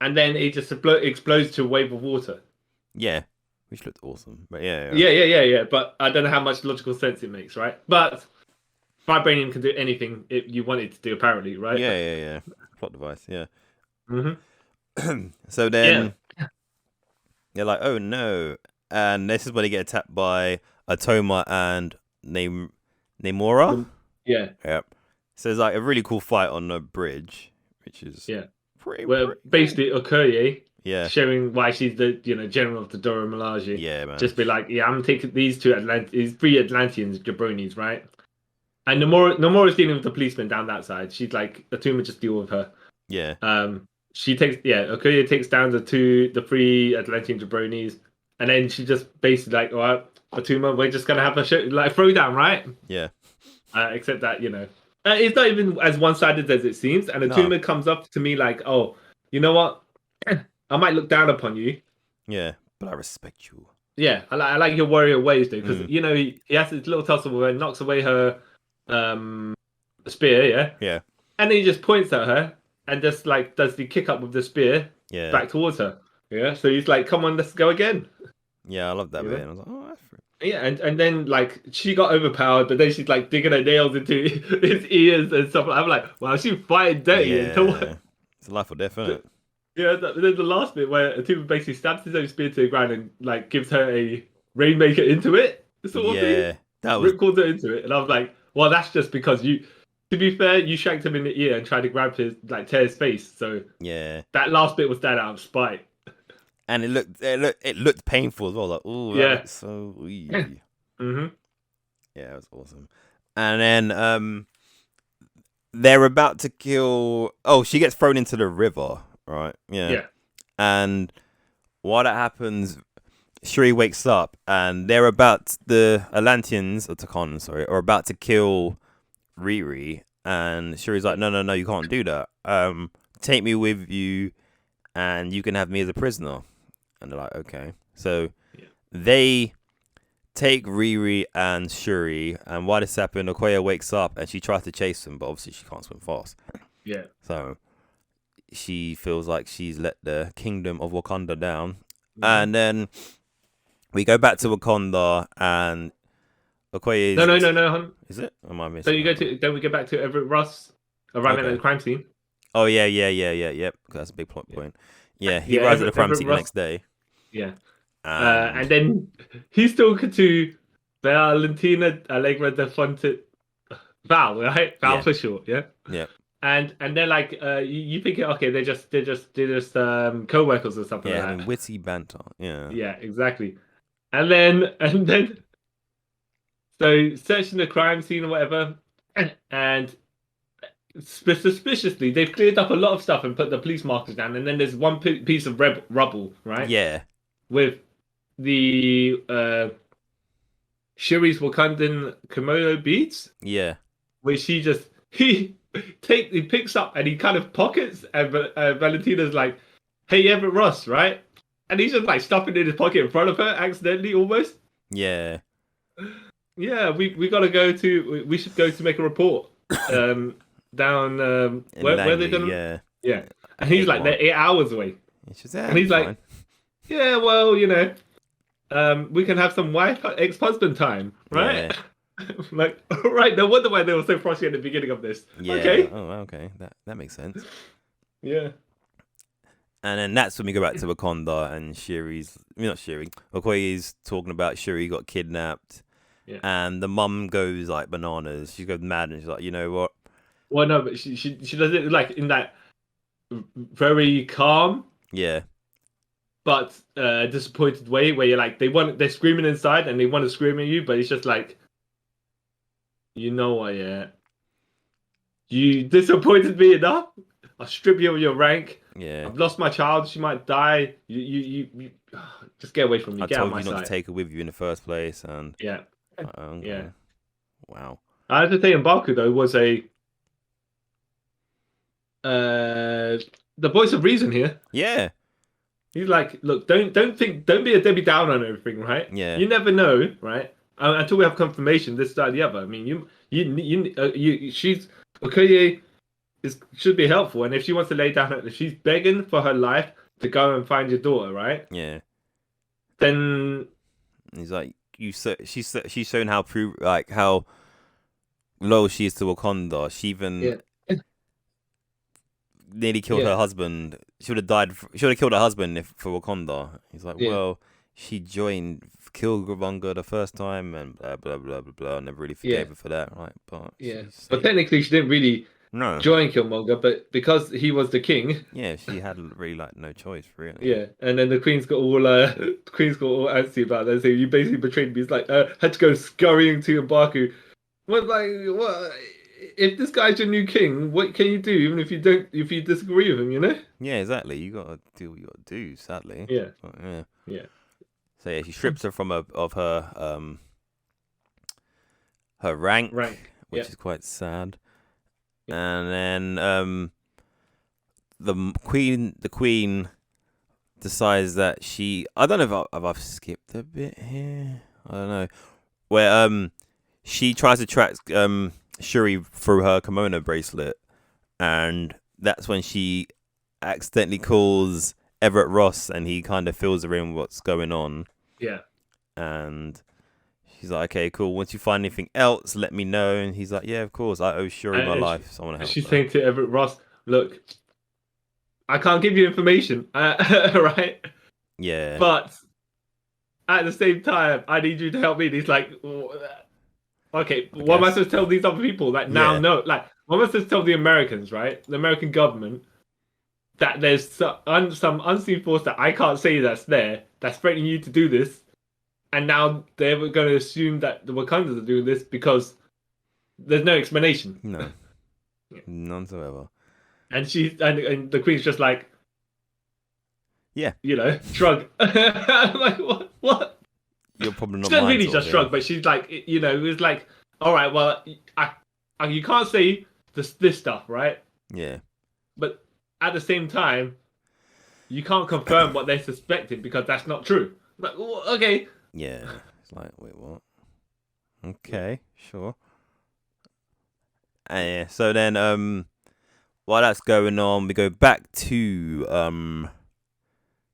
And then it just explodes to a wave of water. Yeah, which looked awesome. But yeah. Yeah. But I don't know how much logical sense it makes, right? But vibranium can do anything you want it to do, apparently, right? Yeah. Plot device, yeah. So Yeah. then they're like, oh no. And this is when they get attacked by Atoma and Namora. Yeah. Yep. So it's like a really cool fight on the bridge, which is pretty. Well, basically, Okoye Yeah. showing why she's the general of the Dora Milaje. Yeah, man. Just be like, yeah, I'm taking these these 3 Atlanteans, jabronis, right? And Nomora's dealing with the policeman down that side. She's like, Atuma just deal with her. Yeah. Okoye takes down the 3 Atlantean jabronis, and then she just basically like, all right, Atuma, we're just gonna have a throwdown, right? Yeah. Except that it's not even as one-sided as it seems. And Atuma comes up to me like, oh, you know what? I might look down upon you. Yeah, but I respect you. Yeah, I like your warrior ways, though, because he has this little tussle where he knocks away her spear, yeah, and then he just points at her and just like does the kick up with the spear, back towards her, So he's like, "Come on, let's go again." Yeah, I love that bit. I was like, oh, that's yeah, and then like she got overpowered, but then she's like digging her nails into his ears and stuff. I'm like, wow, she's fighting dirty. Yeah, it's life or death, isn't it? Yeah, there's the last bit where Atuma basically stabs his own spear to the ground and like gives her a rainmaker into it, sort of thing. That was Rip her into it, and I was like, well, that's just because you. To be fair, you shanked him in the ear and tried to grab his tear his face. So that last bit was done out of spite. And it looked painful as well. Like, ooh, that looks so. Yeah, it was awesome. And then they're about to kill. Oh, she gets thrown into the river. Right. Yeah. And while that happens, Shuri wakes up, and the Atlanteans, or Takon, sorry, are about to kill Riri, and Shuri's like, no, you can't do that. Take me with you, and you can have me as a prisoner. And they're like, okay. So they take Riri and Shuri, and while this happens, Okoye wakes up, and she tries to chase them, but obviously she can't swim fast. Yeah. So she feels like she's let the kingdom of Wakanda down. And then we go back to Wakanda, and Okoye is... No. Is it? Am I missing? So then we go back to Everett Ross arriving at the crime scene. Oh, yeah. Yep. That's a big plot point. Yeah, he arrives at the crime scene the next day. Yeah. And then he's talking to Valentina Allegra de Fonte... Val, right? Val for short, yeah? Yeah. And they're like, you think, okay, they're just co-workers or something like that. Yeah, witty banter. Yeah. Yeah, exactly. And then, so searching the crime scene or whatever, and suspiciously, they've cleared up a lot of stuff and put the police markers down, and then there's one piece of rubble, right? Yeah. With the Shuri's Wakandan kimono beads. Yeah. Which he picks up and he kind of pockets, and Valentina's like, "Hey, Everett Ross, right?" And he's just like stuffing it in his pocket in front of her, accidentally almost. Yeah. Yeah, we gotta go to. We should go to make a report. Down In where they Langley, gonna? yeah. Yeah, I and he's hate like they're one. 8 hours away, It's just and he's like, fine. yeah, well, we can have some wife ex-husband time, right? Yeah. Like, all right, no wonder why they were so frustrated at the beginning of this. Yeah. Okay, Oh, okay. That makes sense. yeah, And then that's when we go back to Wakanda and Shuri's, not Shuri, Okoye's talking about Shuri got kidnapped, yeah. and the mum goes like bananas. She goes mad and she's like, you know what? Well, no, but she does it like in that very calm Yeah, but disappointed way, where you're like they're screaming inside and they want to scream at you, but it's just like, you know what, yeah, you disappointed me enough. I'll strip you of your rank. yeah. I've lost my child. She might die. You just get away from me. I Get out of told my you not to sight. take her with you in the first place, and Yeah, yeah. okay. Wow. I have to say, Mbaku though was a uh the voice of reason here. Yeah, He's like, look, don't be a Debbie Downer on everything, right? yeah. You never know, right? Until we have confirmation, this, that, the other. I mean, she's Okoye should be helpful, and if she wants to lay down, if she's begging for her life to go and find your daughter, right? Yeah. Then He's like, she's shown how how loyal she is to Wakanda. She even yeah, nearly killed yeah, her husband. She would have died. She would have killed her husband if for Wakanda. He's like, yeah. well, she killed Gravanga the first time, and blah blah blah blah blah. I never really Yeah, forgave her for that, right? But yeah. she But saved. technically, she didn't really No, join Killmonger, but because he was the king, yeah, she had really like no choice, really. yeah. And then the Queen's got all Queen's got all antsy about that. So you basically betrayed me. It's like had to go scurrying to Mbaku. What like what? If this guy's your new king, what can you do? Even if you disagree with him, you know? Yeah, exactly. You gotta do what you gotta do. Sadly, Yeah, but, yeah. yeah, So yeah, she strips her of her rank, rank. Yeah, which is quite sad. yeah, And then the queen decides that I don't know if I've skipped a bit here. I don't know where she tries to track Shuri through her kimono bracelet, and that's when she accidentally calls Everett Ross, and he kind of fills her in what's going on, yeah. and she's like, okay, cool. Once you find anything else, let me know. And he's like, yeah, of course. I owe Shuri my And life, so I want to help she's her. saying to Everett Ross, "Look, I can't give you information, right? Yeah, But at the same time, I need you to help me." And he's like, "Okay, I what am I guess. supposed to tell these other people? Like now, Yeah, no, like what am I supposed to tell the Americans, right? The American government that there's some unseen force that I can't say that's threatening you to do this, and now they're going to assume that the Wakandans are doing this because there's no explanation." no, Yeah. none whatsoever. And and the Queen's just like, Yeah, shrug. I'm like, what? What? you're probably She not doesn't mine, really sort of just thing. shrug, but she's like, it was like, all right, well, you can't say this stuff, right? Yeah, But at the same time, you can't confirm what they're suspecting because that's not true. Like, okay, yeah. It's like, wait, what? yeah, Okay, sure. And yeah, so then while that's going on, we go back to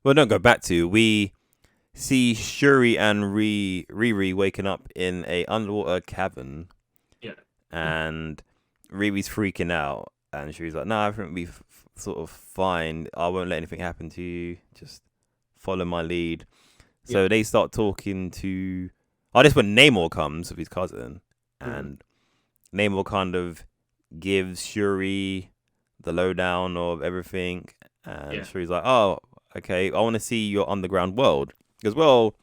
well, don't go back to. We see Shuri and Riri waking up in a underwater cavern, yeah, and Riri's freaking out, and Shuri's like, "No, I think we sort of fine. I won't let anything happen to you. Just follow my lead." yeah. So they start talking to. Oh, this when Namor comes with his cousin, Mm. and Namor kind of gives Shuri the lowdown of everything, and Yeah. Shuri's like, "Oh, okay, I want to see your underground world." Because, well,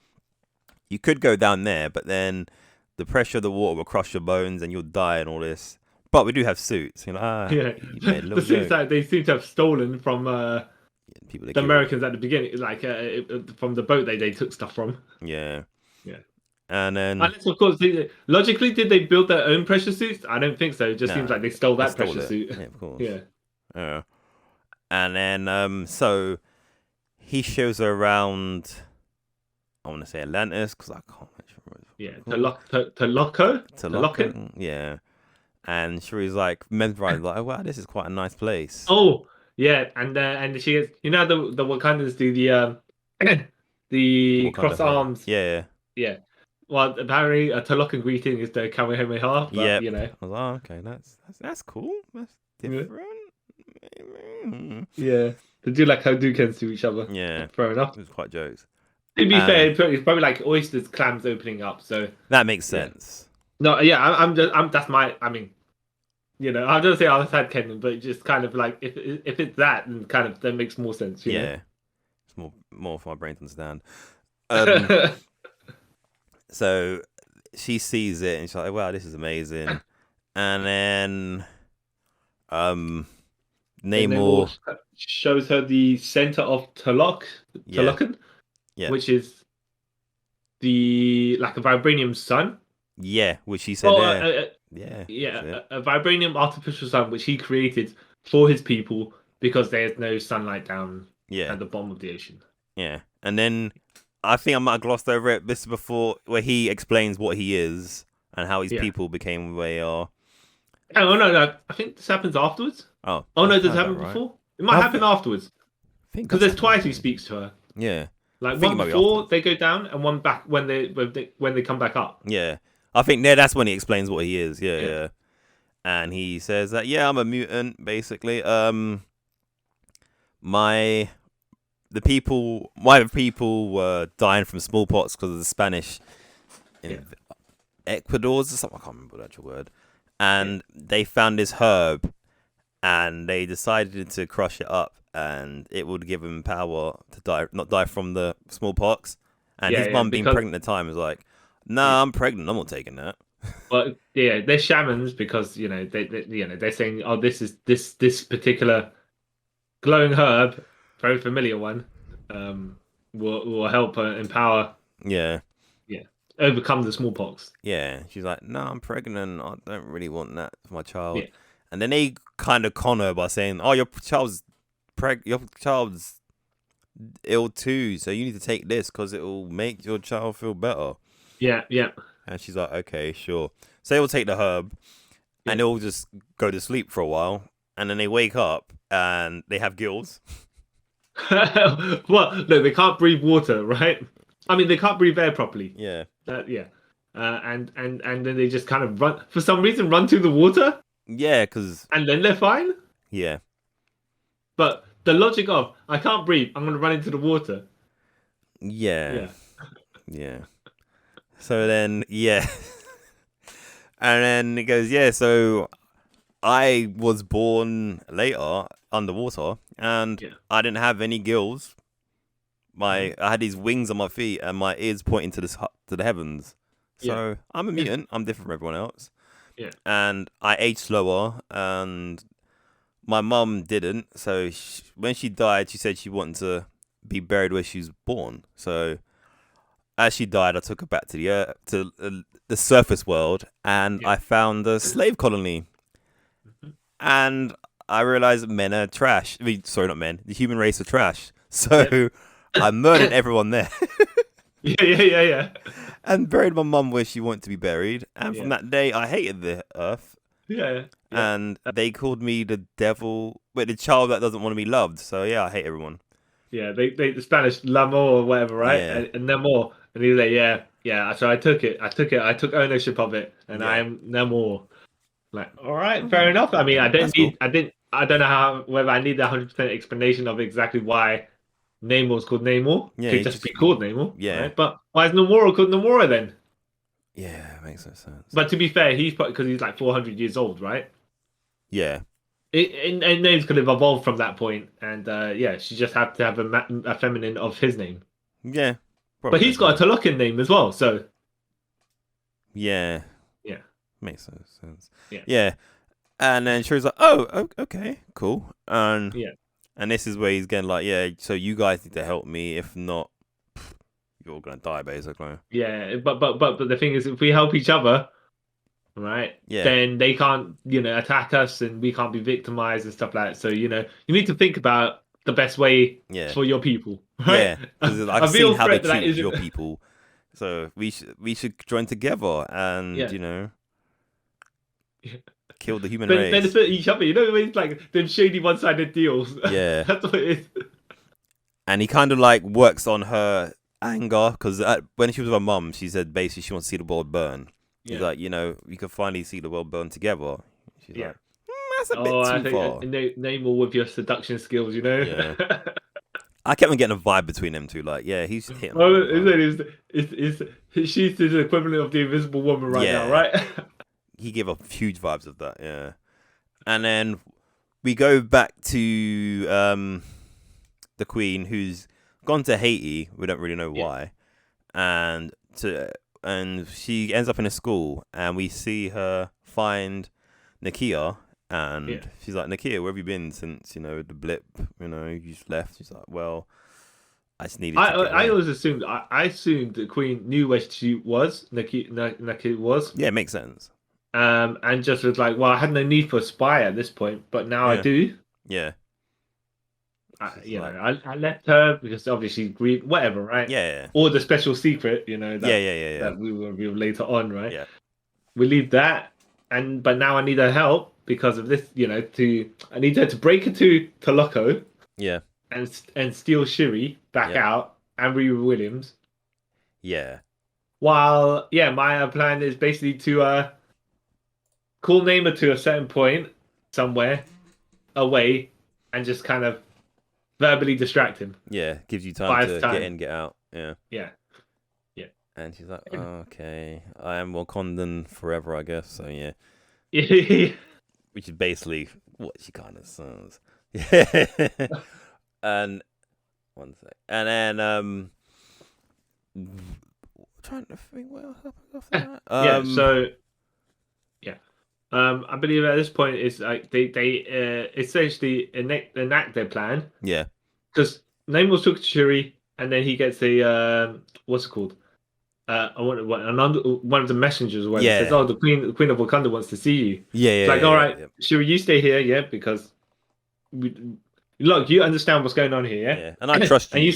you could go down there, but then the pressure of the water will crush your bones and you'll die and all this. But we do have suits. Yeah, You made a the little suits joke. that they seem to have stolen from People that the give it. Americans at the beginning, like from the boat they took stuff from. Yeah. Yeah. And then, Unless, of course, logically, did they build their own pressure suits? I don't think so. It just seems nah, like they stole they that stole pressure it. suit. Yeah, of course. Yeah. And then, so he shows her around, I want to say Atlantis, because I can't remember Yeah, called? Toloco. Taloka? Yeah. And Shuri's like mesmerized, like, oh wow, this is quite a nice place. Oh, yeah, and she is. You know the Wakandans do the the Wakanda cross Forever. arms. Yeah. Yeah. Well, apparently a Tolokan greeting is the Kamehameha, but Yep. you know. I was like, oh, okay, that's cool. That's Yeah. different. Mm. Yeah. They do like Hadoukens to each other. Yeah. Fair enough. It was quite jokes. To be fair, it's probably like oysters, clams opening up. So That makes yeah. sense. No, yeah, I'm just, that's my. I mean, you know, I don't say I was had Kenan, but just kind of like if it's that, then kind of that makes more sense. You Yeah. It's more for my brain to understand. know? So she sees it and she's like, wow, this is amazing. And then And Namor shows her the center of Talokan, Yeah. which is the like a vibranium sun. Yeah, which he said Oh, yeah. yeah, a vibranium artificial sun which he created for his people because there's no sunlight down Yeah. at the bottom of the ocean. Yeah. And then I think I might have glossed over it. This is before where he explains what he is and how his people became where they are. Oh no, I think this happens afterwards. Oh no, does it happen before? It might happen afterwards. Because there's twice he speaks to her. Yeah. Like one before they go down and one back when they come back up. Yeah. I think that's when he explains what he is. Yeah. And he says that I'm a mutant basically. My people were dying from smallpox because of the Spanish Ecuadors or something. I can't remember the actual word. And they found this herb and they decided to crush it up and it would give him power to not die from the smallpox. And his mum being pregnant at the time was like, nah, I'm pregnant. I'm not taking that. But yeah, they're shamans because they're saying, oh, this is this particular glowing herb, very familiar one, will help empower. Yeah. Overcome the smallpox. Yeah, she's like, no, I'm pregnant. I don't really want that for my child. Yeah. And then they kind of con her by saying, oh, your child's ill too, so you need to take this because it will make your child feel better. Yeah. And she's like, okay, sure. So they will take the herb and they'll just go to sleep for a while. And then they wake up and they have gills. Well, no, they can't breathe water, right? I mean, they can't breathe air properly. Yeah. And then they just kind of run, for some reason, run through the water. Yeah, because... And then they're fine? Yeah. But the logic of, I can't breathe, I'm going to run into the water. Yeah. So then, and then it goes, so I was born later underwater and I didn't have any gills. I had these wings on my feet and my ears pointing to the heavens. So I'm a mutant. I'm different from everyone else. Yeah. And I aged slower and my mum didn't. So when she died, she said she wanted to be buried where she was born. So as she died, I took her back to the earth, to the surface world, and I found a slave colony. And I realized men are trash. I mean, sorry, not men. The human race are trash. So I murdered everyone there. Yeah. And buried my mum where she wanted to be buried. And from that day, I hated the earth. Yeah. And they called me the devil, the child that doesn't want to be loved. So yeah, I hate everyone. Yeah, the Spanish l'amor or whatever, right? Yeah. And Namor. And he's like, yeah. So I took it. I took ownership of it, and I am Namor. Like, all right, fair enough. I mean, I don't know whether I need the 100% explanation of exactly why Namor's called Namor. Yeah, Could just be called Namor. Yeah. Right? But why is Namor called Namora then? Yeah, makes no sense. But to be fair, because he's like 400 years old, right? Yeah. And names could have evolved from that point, and she just had to have a feminine of his name. Yeah. But he's got a Talokan name as well, so. Yeah. Yeah. Makes no sense. Yeah. Yeah. And then she was like, oh, okay, cool. And this is where he's getting like, so you guys need to help me. If not, you're going to die, basically. Yeah, but the thing is, if we help each other, right, then they can't, attack us and we can't be victimized and stuff like that. So, you need to think about the best way for your people, right? Yeah, because I've seen how they treat your people. So we should join together and Yeah. kill the human race. Benefit each other. You know what I mean? Like them shady one-sided deals. Yeah. That's what it is. And he kind of like works on her anger because when she was with her mum, she said basically she wants to see the world burn. He's Yeah. like, we can finally see the world burn together. She's Yeah. like, that's a bit I too far. think name all with your seduction skills, you know? Yeah. I kept on getting a vibe between them two. Like, yeah, he's hitting Oh, on her. she's the equivalent of the Invisible Woman right now, Yeah. right? He gave off huge vibes of that, yeah. And then we go back to the Queen, who's gone to Haiti. We don't really know why, and she ends up in a school, and we see her find Nakia, and she's like, Nakia, where have you been since the blip? You just left. She's like, well, I just needed. I always assumed I assumed the Queen knew where she was. Nakia was. Yeah, it makes sense. And just was like, well, I had no need for a spy at this point, but now I do. Yeah. I left her because obviously whatever, right? Yeah. Or the special secret, that, yeah. that we will reveal later on, right? Yeah. We leave that, but now I need her help because of this, I need her to break into Toloco. Yeah. And steal Shiri back out and Riri Williams. Yeah. While my plan is basically to call Neymar to a certain point somewhere away and just kind of verbally distract him. Yeah, gives you time to get in, get out. Yeah. Yeah. And she's like, okay, I am Wakandan forever, I guess. So yeah. Which is basically what she kind of says. Yeah. And one sec. And then trying to think what else happened after that. I believe at this point it's like they essentially enact their plan. Yeah. Because Neymar took to Shuri, and then he gets a what's it called? One of the messengers or whatever says, "Oh, the Queen of Wakanda wants to see you." Yeah. It's like, all right, Shuri, you stay here, because look, you understand what's going on here, yeah, and I trust you.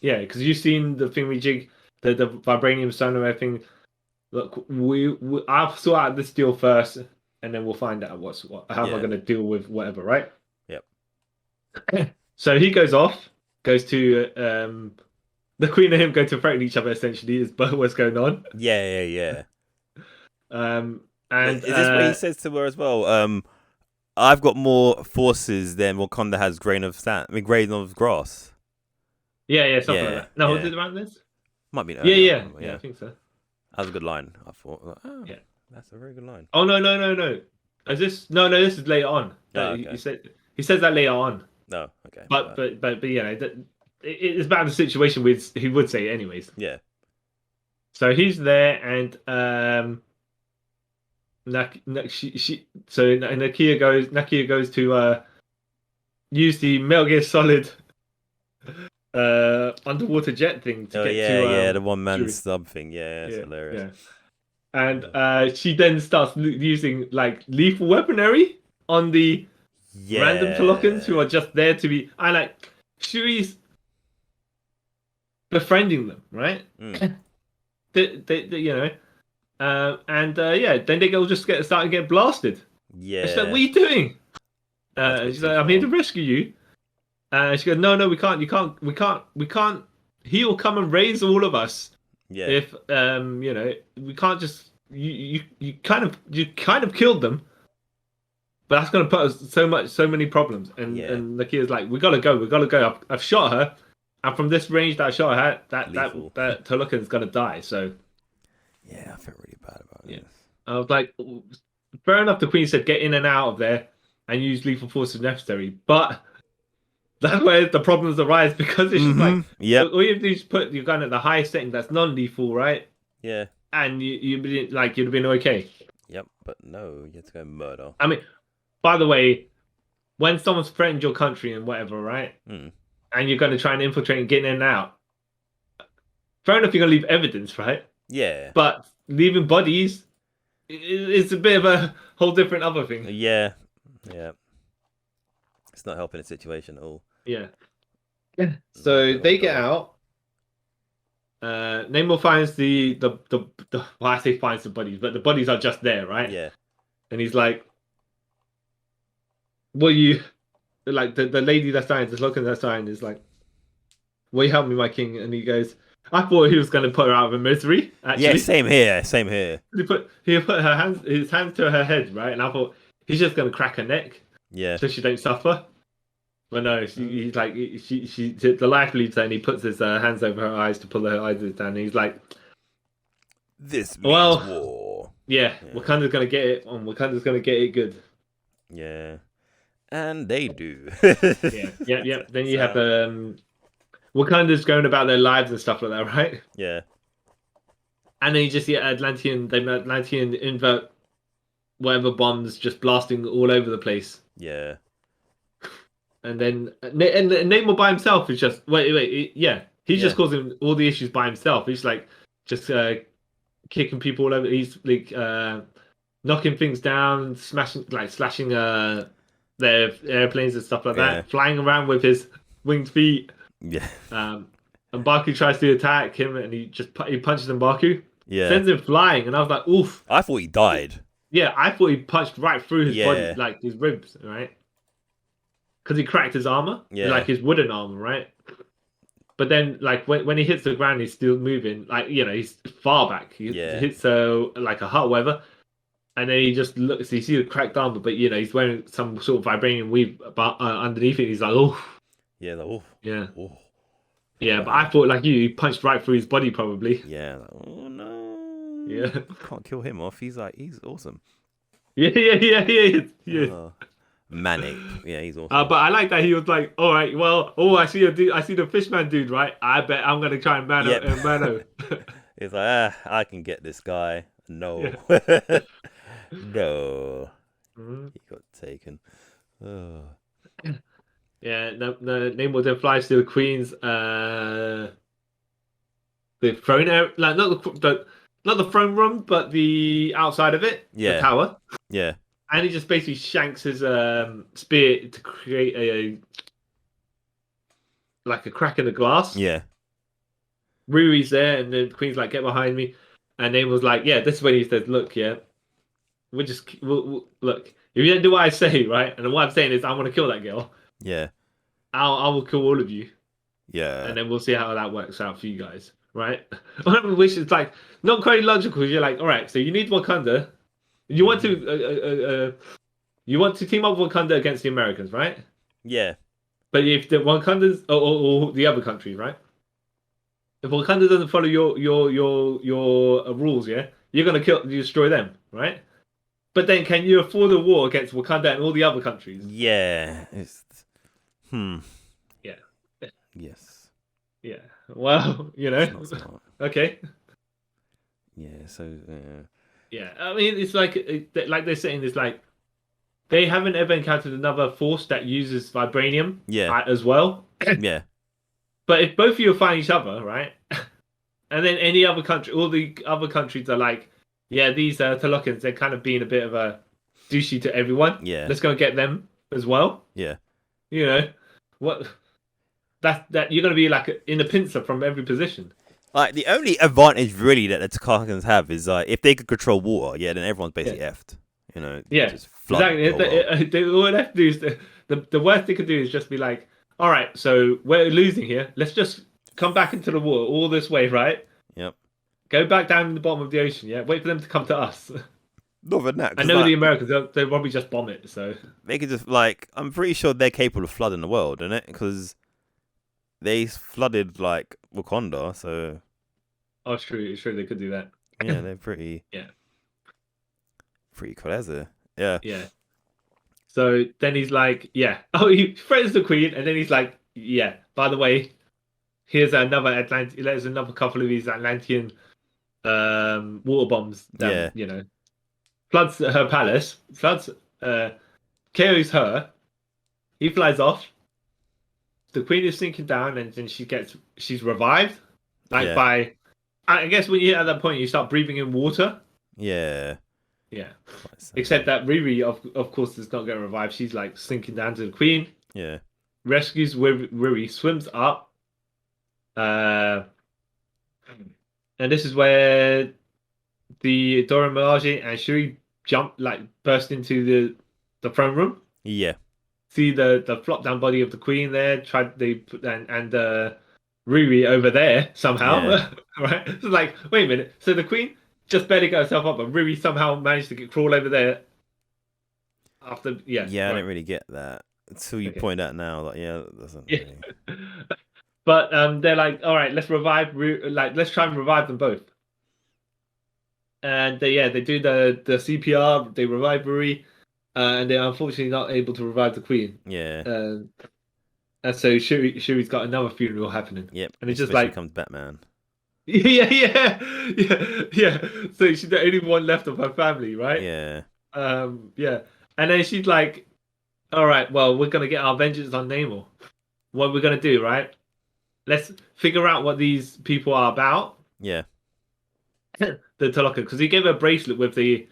Because you've seen the thing we jig, the vibranium sun and everything. Look, I'll sort out this deal first, and then we'll find out how am I going to deal with whatever, right? Yep. So he goes to the Queen and him go to threaten each other. Essentially, is what's going on. Yeah. And is this what he says to her as well? I've got more forces than Wakanda has grain of grass. Yeah, something like that. No, was it around this? Might be. Yeah, I think so. That was a good line. I thought. That's a very good line. Oh no! Is this? No, this is later on. Okay. He says that later on. No, okay. But it's about the situation with he would say it anyways. Yeah. So he's there, and Nakia goes to use the Metal Gear Solid underwater jet thing to get to the one man sub thing. Yeah, it's hilarious. Yeah. And she then starts using like lethal weaponry on the random Tolokans who are just there to be. I like Shuri's befriending them, right? Then they go just start and get blasted. Yeah. And she's like, "What are you doing?" She's like, "I'm here to rescue you." She goes, "No, we can't. We can't. He will come and raise all of us. Yeah. If we can't just you kind of killed them, but that's going to put us so many problems." And Nakia's like, "We gotta go. I've shot her, and from this range that I shot her at, that Tolucan's gonna die." So yeah, I feel really bad about this. I was like, fair enough. The Queen said, "Get in and out of there and use lethal force if necessary," but that's where the problems arise because it's just like, all you have to do is put your gun at the highest setting that's non-lethal, right? Yeah. And you'd have been okay. Yep, but no, you have to go murder. I mean, by the way, when someone's threatened your country and whatever, right? And you're going to try and infiltrate and get in and out, fair enough, you're going to leave evidence, right? Yeah. But leaving bodies is a bit of a whole different other thing. Yeah. It's not helping the situation at all. Yeah. So they get out, Namor finds well, I say finds the bodies, but the bodies are just there, right? Yeah. And he's like, "What you like?" The lady that's dying, just looking at that sign, is like, "Will you help me, my king?" And he goes, "I thought he was going to put her out of her misery. Yeah, Actually, same here. Same here. he put his hands to her head, right? And I thought he's just going to crack her neck Yeah. so she don't suffer." But no, he's like the life leaves her, and he puts his hands over her eyes to pull her eyes down. And he's like, This means "Well, war. yeah, Wakanda's gonna get it, and Wakanda's gonna get it good." Yeah. And they do. Yeah. Then you have Wakanda's going about their lives and stuff like that, right? Yeah. And then you just see Atlantean invert whatever bombs just blasting all over the place. Yeah. And then and Namor by himself is just yeah. He's just causing all the issues by himself. He's like just kicking people all over. He's like knocking things down, slashing their airplanes and stuff like that, flying around with his winged feet. Yeah. And Baku tries to attack him, and he punches Mbaku. Yeah. Sends him flying, and I was like, oof. I thought he died. Yeah, I thought he punched right through his body, like his ribs, right? Because he cracked his armor, like his wooden armor, right? But then, like when he hits the ground, he's still moving. Like he's far back. He hits like a hut, or whatever, and then he just looks. You see the cracked armor, but he's wearing some sort of vibranium weave underneath it. He's like, oh, yeah, like, oh, yeah, oh. yeah. But I thought, like he punched right through his body, probably. Yeah. Like, oh no. Yeah. Can't kill him off. He's awesome. Yeah. He is. Manic. Yeah, he's awesome. But I like that he was like, all right, well, I see the fishman dude, right? I bet I'm gonna try and mano. He's like, I can get this guy. No. No. He got taken. Oh. Yeah, the Namor then flies to the Queen's the throne area, like not the throne room, but the outside of it, the tower. Yeah. And he just basically shanks his spear to create a crack in the glass. Yeah. Riri's there, and the Queen's like, "Get behind me," and Namel's like, "Yeah." This is when he says, "Look, we'll look. If you don't do what I say, right, and what I'm saying is, I want to kill that girl. Yeah. I will kill all of you. Yeah. And then we'll see how that works out for you guys, right?" Which is like not quite logical. You're like, all right, so you need Wakanda. You want to team up Wakanda against the Americans, right? Yeah. But if the Wakanda's or the other countries, right? If Wakanda doesn't follow your rules, yeah, you're gonna destroy them, right? But then, can you afford a war against Wakanda and all the other countries? Yeah. Yeah. Yes. Yeah. Well, okay. Yeah. So. Yeah, I mean, it's like they're saying, it's like they haven't ever encountered another force that uses vibranium, as well. Yeah. But if both of you find each other, right, and then any other country, all the other countries are like, yeah, these Talokans, they're kind of being a bit of a douchey to everyone. Yeah. Let's go and get them as well. Yeah. What? That you're gonna be like in a pincer from every position. Like the only advantage really that the Takakans have is if they could control water, then everyone's basically effed. Just exactly. All they have to do is the worst they could do is just be like, all right, so we're losing here. Let's just come back into the water all this way, right? Yep. Go back down in the bottom of the ocean. Yeah. Wait for them to come to us. Not even that. I know the Americans. They'll probably just bomb it. So they could just I'm pretty sure they're capable of flooding the world, isn't it? Because they flooded like Wakanda, so. Oh, it's true. They could do that. Yeah, they're pretty. Pretty clever. Yeah. Yeah. So then he's like, yeah. Oh, he threatens the Queen, and then he's like, yeah. By the way, here's another couple of these Atlantean water bombs. That, floods her palace. KOs her. He flies off. The Queen is sinking down, and then she's revived, by. I guess when you hit at that point, you start breathing in water. Yeah. Yeah. Except that Riri, of course, is not going to revive. She's like sinking down to the Queen. Yeah. Rescues Riri, swims up. And this is where the Dora Milaje and Shuri jump, like burst into the throne room. Yeah. See the flop down body of the queen there. Tried they put and Riri over there somehow. Yeah. Right? It's like, wait a minute. So the queen just barely got herself up, but Riri somehow managed to crawl over there after. Yeah, Yeah, I right. didn't really get that until you Okay. point out now. Like, yeah, that doesn't Yeah. really. But they're like, all right, let's let's try and revive them both. And they do the CPR. They revive Riri, and they're unfortunately not able to revive the queen. Yeah. Uh, And so Shuri's got another funeral happening. Yep. And it's just Especially like, comes Batman. yeah. So she's the only one left of her family, right? Yeah. Yeah. And then she's like, all right, well, we're gonna get our vengeance on Namor. What we're gonna do, right? Let's figure out what these people are about. Yeah. The Taloka, because he gave her a bracelet with the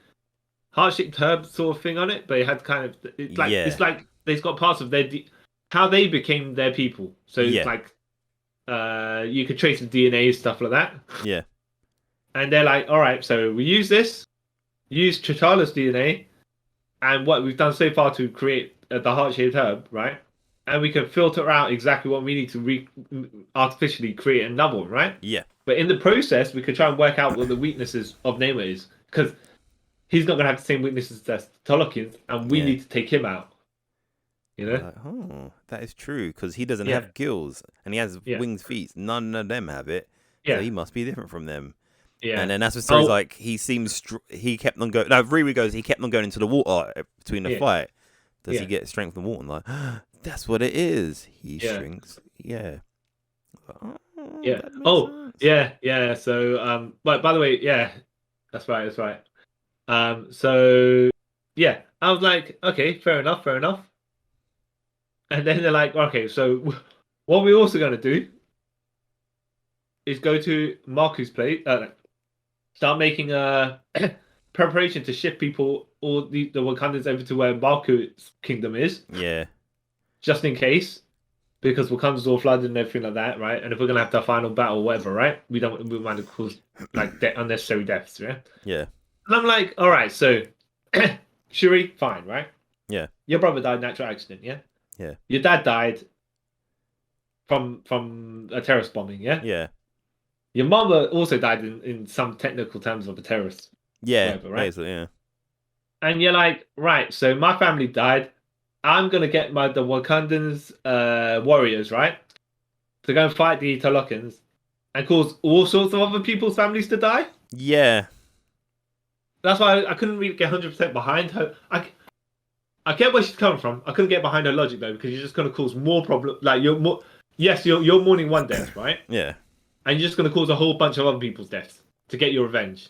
heart-shaped herb sort of thing on it, but it had kind of Yeah. it's like they've got parts of how they became their people. So it's Yeah. like you could trace the DNA stuff like that. Yeah. And they're like, all right, so we use T'Challa's DNA, and what we've done so far to create the heart-shaped herb, right? And we can filter out exactly what we need to artificially create another one, right? Yeah. But in the process, we could try and work out what the weaknesses of Namor is, because he's not going to have the same weaknesses as Tolkien's, and we Yeah. need to take him out. You know? Like, oh, that is true because he doesn't Yeah. have gills and he has Yeah. winged feet. None of them have it. Yeah. So he must be different from them. Yeah. And then that's what story's Oh, like. He seems he kept on going. No, Riri goes. He kept on going into the water between the Yeah. fight. Does he Yeah. get strength from the water? I'm like, that's what it is. He Yeah. shrinks. Yeah. Oh, yeah. that makes Oh, sense. yeah. So, but by the way, yeah, that's right. That's right. So yeah, I was like, okay, fair enough. And then they're like, okay, so what we're also going to do is go to Marku's place, start making a preparation to ship people, all the Wakandans over to where Marku's kingdom is, Yeah. just in case, because Wakanda's all flooded and everything like that, right? And if we're going to have the final battle or whatever, right? We want to cause like unnecessary deaths, yeah? Yeah. And I'm like, all right, so Shuri, fine, right? Yeah. Your brother died in natural accident, yeah? Yeah. Your dad died from a terrorist bombing, yeah? Yeah. Your mother also died in some technical terms of a terrorist, Yeah. whatever, right? Basically, yeah. And you're like, right, so my family died. I'm gonna get the Wakandans warriors, right? To go and fight the Talokans and cause all sorts of other people's families to die. Yeah. That's why I couldn't really get 100% behind her. I get where she's coming from. I couldn't get behind her logic though, because you're just gonna cause more problems. Like you're mourning one death, right? Yeah. And you're just gonna cause a whole bunch of other people's deaths to get your revenge.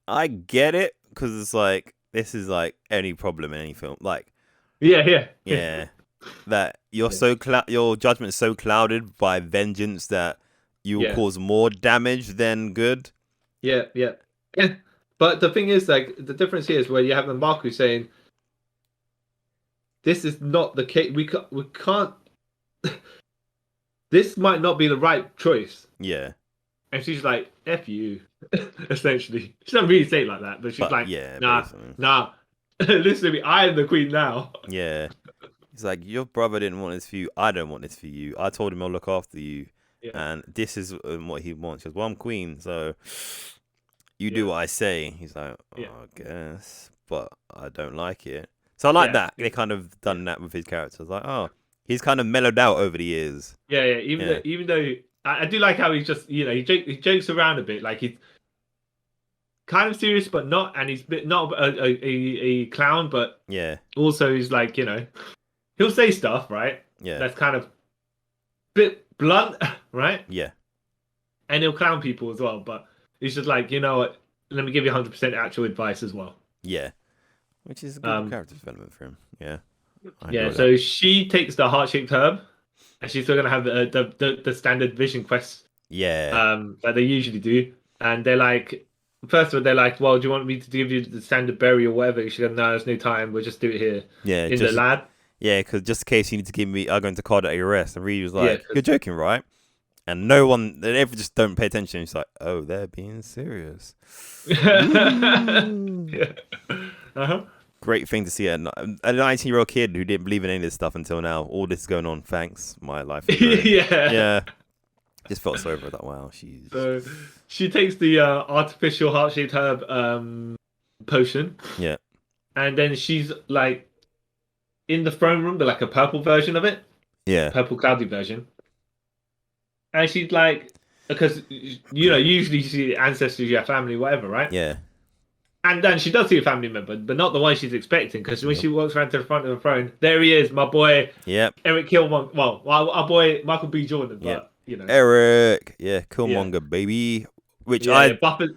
I get it because it's like this is like any problem in any film. Like, Yeah. yeah, that you're so your judgment is so clouded by vengeance that you will cause more damage than good. Yeah. But the thing is, like, the difference here is where you have Mbaku saying, "This is not the case. We can't. This might not be the right choice." Yeah. And she's like, "F you," essentially. She doesn't really say it like that, but she's like, yeah, "Nah, basically. nah. Listen to me. I am the queen now." Yeah. He's like, your brother didn't want this for you. I don't want this for you. I told him I'll look after you, and this is what he wants. He goes, well, I'm queen, so you do what I say. He's like, I guess, but I don't like it. So I like that. They kind of done that with his character. I was like, oh, he's kind of mellowed out over the years. Yeah. Even though I do like how he's just, he jokes around a bit, like he's kind of serious but not, and he's not a clown, but also he's like, he'll say stuff, right? Yeah. That's kind of bit blunt, right? Yeah. And he'll clown people as well, but he's just like, you know what? Let me give you 100% actual advice as well. Yeah. Which is a good character development for him. Yeah. So she takes the heart-shaped herb, and she's still gonna have the standard vision quests. Yeah. That they usually do, and they're like, first of all, they're like, well, do you want me to give you the standard berry or whatever? She goes, no, there's no time. We'll just do it here. Yeah. In the lab. Yeah, because just in case you need to give me, I'll go into cardiac arrest. And Reed was like, you're joking, right? And they ever just don't pay attention. It's like, oh, they're being serious. Yeah. Uh-huh. Great thing to see a 19-year-old kid who didn't believe in any of this stuff until now. All this is going on. Thanks, my life. Yeah. Just felt sorry for that. Wow, she's. So she takes the artificial heart-shaped herb potion. Yeah. And then she's like in the throne room, but like a purple version of it. Yeah. Purple cloudy version. And she's like, because usually you see ancestors, you have family, whatever, right? Yeah. And then she does see a family member, but not the one she's expecting. Because when she walks around to the front of the throne, there he is, my boy. Yep. Eric Killmonger. Well, our boy Michael B. Jordan. But Eric. Yeah, Killmonger, baby. Which Buffett.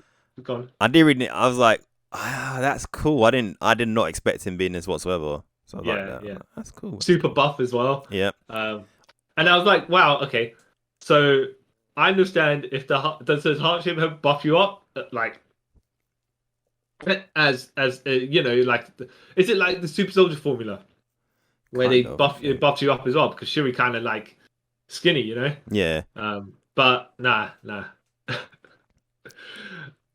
Gone. I did read it. I was like, that's cool. I did not expect him being this whatsoever. So I was like that. That's cool. Super buff as well. Yep. And I was like, wow, okay. So I understand if does hardship have buff you up, like as like is it like the super soldier formula where they buff you up as well, because Shuri kind of like skinny, Yeah. But nah.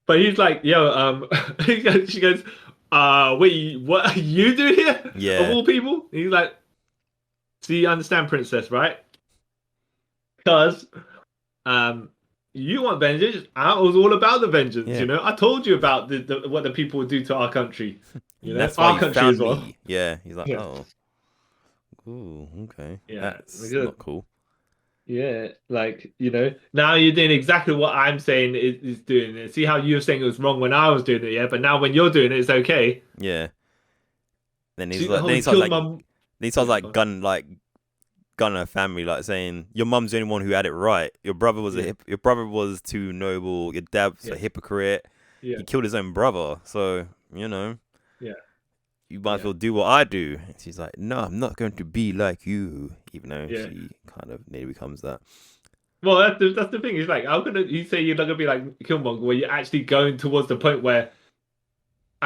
But he's like, yo, she goes, wait, what are you doing here? Yeah. Of all people? He's like, so you understand, princess, right? Because you want vengeance. I was all about the vengeance, I told you about what the people would do to our country. That's our why country found as well. me. Yeah, he's like, oh. Ooh, okay. Yeah, that's not cool. Yeah, like, now you're doing exactly what I'm saying is doing. See how you were saying it was wrong when I was doing it, yeah? But now when you're doing it, it's okay. Yeah. Then he starts like gun her family, like saying your mum's the only one who had it right. Your brother was your brother was too noble. Your dad's a hypocrite. Yeah. He killed his own brother. So Yeah. You might as well do what I do. And she's like, no, I'm not going to be like you, even though she kind of nearly becomes that. Well, that's the thing. It's like, how could you say you're not gonna be like Killmonger, where you're actually going towards the point where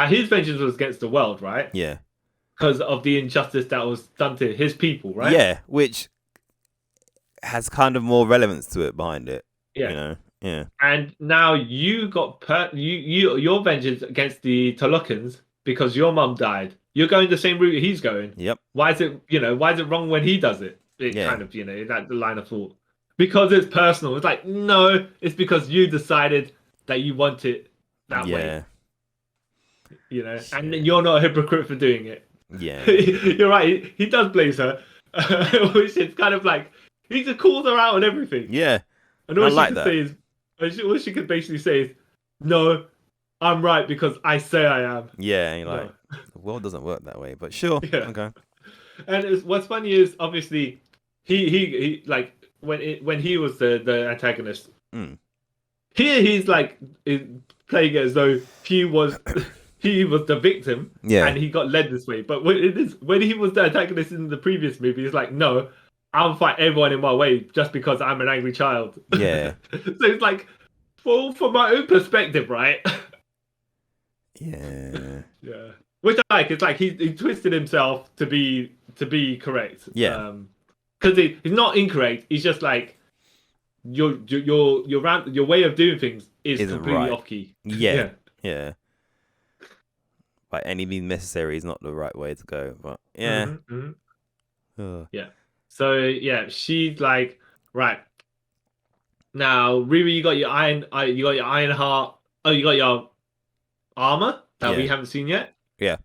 his vengeance was against the world, right? Yeah. Because of the injustice that was done to his people, right? Yeah, which has kind of more relevance to it behind it. Yeah. Yeah. And now you got your vengeance against the Tolokans because your mum died. You're going the same route he's going. Yep. Why is it wrong when he does it? Kind of, that's the line of thought. Because it's personal. It's like, no, it's because you decided that you want it that way. And you're not a hypocrite for doing it. Yeah. You're right. He does blaze her, which is kind of like he just calls her out on everything. Yeah. And all she could basically say is, "No, I'm right because I say I am." Yeah, and you're like, the world doesn't work that way, but sure. Yeah. Okay. And what's funny is obviously he like when he was the antagonist. Here he's like playing it as though he was the victim, and he got led this way. But when he was the antagonist in the previous movie, he's like, no, I'll fight everyone in my way just because I'm an angry child. Yeah. So it's like, from my own perspective, right? Yeah. Yeah. Which I like. It's like he twisted himself to be correct. Yeah. Because he's not incorrect. He's just like your way of doing things isn't completely off key. Yeah. Yeah. By any means necessary is not the right way to go, but yeah. Yeah. So she's like, right now, Riri, you got your iron heart. Oh, you got your armor that we haven't seen yet. Yeah.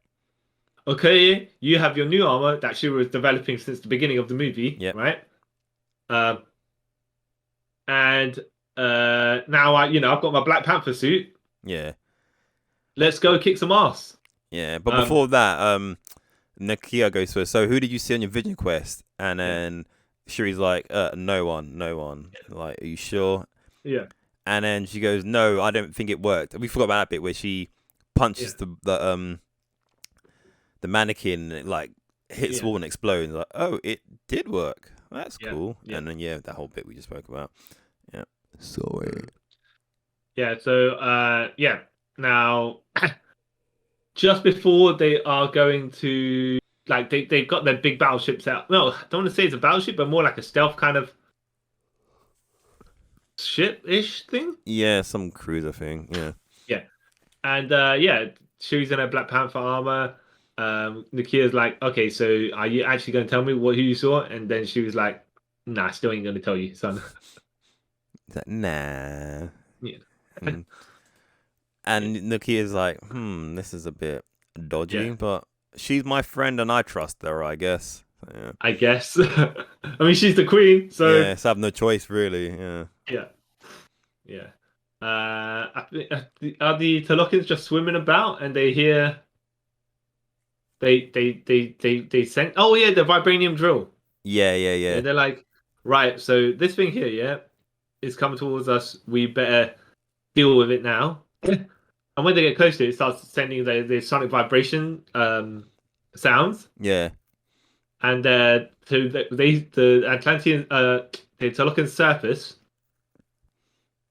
Okay, you have your new armor that she was developing since the beginning of the movie. Yeah. Right. And now I've got my Black Panther suit. Yeah. Let's go kick some ass. Yeah, but before that, Nakia goes to her. So who did you see on your vision quest? And then Shuri's like, no one. Like, are you sure? Yeah. And then she goes, no, I don't think it worked. We forgot about that bit where she punches the mannequin, and it like hits the wall and explodes. Like, oh, it did work. That's cool. Yeah. And then that whole bit we just spoke about. Yeah. Sorry. Yeah. So now. Just before they are going to, like, they've got their big battleships out. No, I don't want to say it's a battleship, but more like a stealth kind of ship-ish thing. Yeah, some cruiser thing. Yeah. Yeah, and she's in her Black Panther armor. Nakia's like, okay, so are you actually going to tell me who you saw? And then she was like, nah, still ain't going to tell you, son. He's like, nah. Yeah. Mm. And Nakia's like, this is a bit dodgy, Yeah, but she's my friend and I trust her, I guess. So, yeah. I guess. I mean, she's the queen, so Yeah, so I have no choice, really. Yeah. yeah, yeah. Are the Talokans just swimming about and they hear they sent? Oh yeah, the vibranium drill. Yeah, yeah, Yeah, yeah. they're like, right. So this thing here, yeah, is coming towards us. We better deal with it now. And when they get close to it, it starts sending the sonic vibration sounds. Yeah. And so the Atlantean the Talokan surface,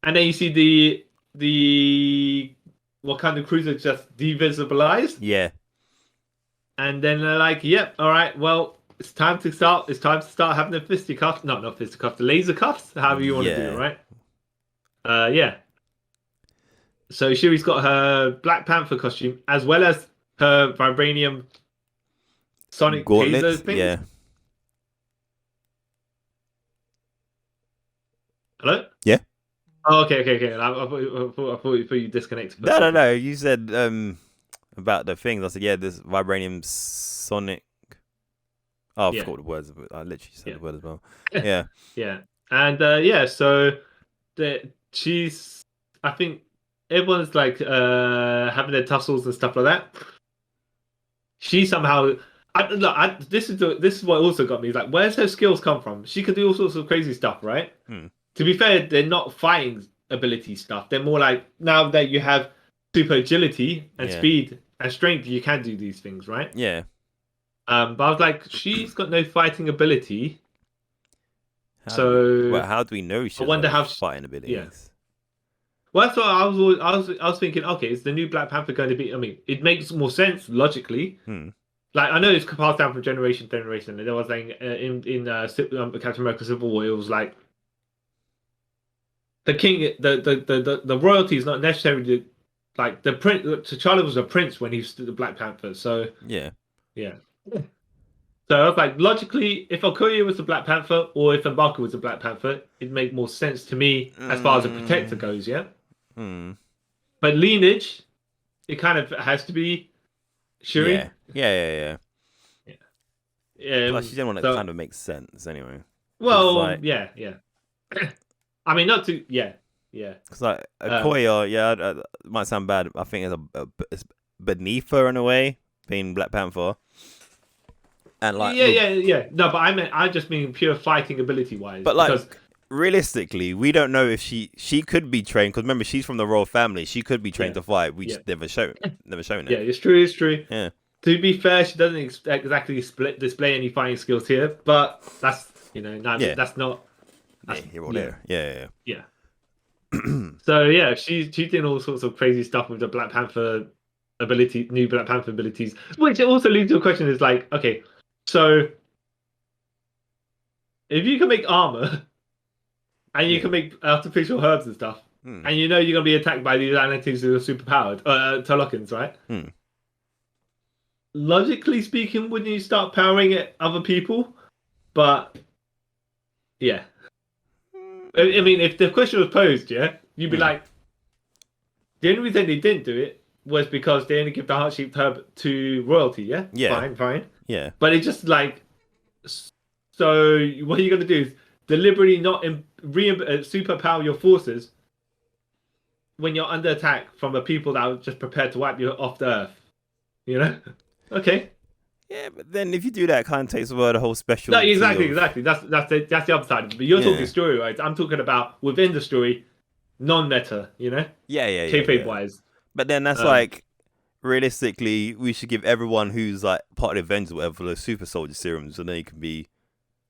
and then you see the Wakanda cruiser just devisibilized, Yeah. and then they're like, "Yep, all right, well, it's time to start. It's time to start having the fisticuffs. No, not fisticuffs, the laser cuffs, however you want to do it, Yeah. right?" Yeah. So Shuri's got her Black Panther costume as well as her vibranium sonic taser Gauntlets. things. Yeah. Hello? Yeah. Oh, okay. I thought you disconnected for a No, no, second. no. You said about the things. I said, yeah, this vibranium sonic. Oh, I Yeah. forgot the words. I literally said Yeah. the word as well. Yeah. Yeah. And so she's I think everyone's like having their tussles and stuff like that. She somehow this is what also got me. Like, where's her skills come from? She could do all sorts of crazy stuff, right? To be fair, they're not fighting ability stuff. They're more like, now that you have super agility and Yeah. speed and strength, you can do these things, right? Yeah. But I was like, she's got no fighting ability. How do we know she I has wonder no how fighting abilities? Well, that's what I was thinking. Okay, is the new Black Panther going to be? I mean, it makes more sense logically. Like, I know it's passed down from generation to generation. And there was saying in Captain America: Civil War, it was like the king, the royalty is not necessarily like the prince. T'Challa was a prince when he was the Black Panther. So Yeah. yeah. So I was like, logically, if Okoye was the Black Panther or if M'Baku was the Black Panther, it'd make more sense to me as far as a protector goes, yeah? But lineage, it kind of has to be Shuri. Yeah. Plus, she's the one that kind of makes sense anyway. Well, like, yeah. I mean, not to, yeah. Because like Okoye, it might sound bad. I think it's beneath her in a way, being Black Panther. And like, yeah. No, but I just mean pure fighting ability wise. But like, realistically, we don't know if she could be trained. Because remember, she's from the royal family. She could be trained to fight. We just never shown it. Yeah, it's true. Yeah. To be fair, she doesn't exactly display any fighting skills here, but that's that's not. Here or there. Yeah. So yeah, she's doing all sorts of crazy stuff with the Black Panther ability, new Black Panther abilities, which also leads to a question: is like, okay, so if you can make armor and you can make artificial herbs and stuff, and you know you're gonna be attacked by these Atlanteans who are superpowered, Talokans, right? Logically speaking, wouldn't you start powering at other people? But yeah, I mean, if the question was posed, you'd be like, the only reason they didn't do it was because they only give the heart-shaped herb to royalty. Yeah. Fine. Yeah. But it's just like, so what are you gonna do? Is deliberately not superpower your forces when you're under attack from a people that are just prepared to wipe you off the earth. You know? Okay. Yeah, but then if you do that, it kind of takes away the whole special. No, exactly. That's the other side. But you're talking story, right? I'm talking about within the story, non-meta. You know? Yeah. Kayfabe wise. But then that's like, realistically, we should give everyone who's like part of the Avengers or whatever the super soldier serums, so they can be.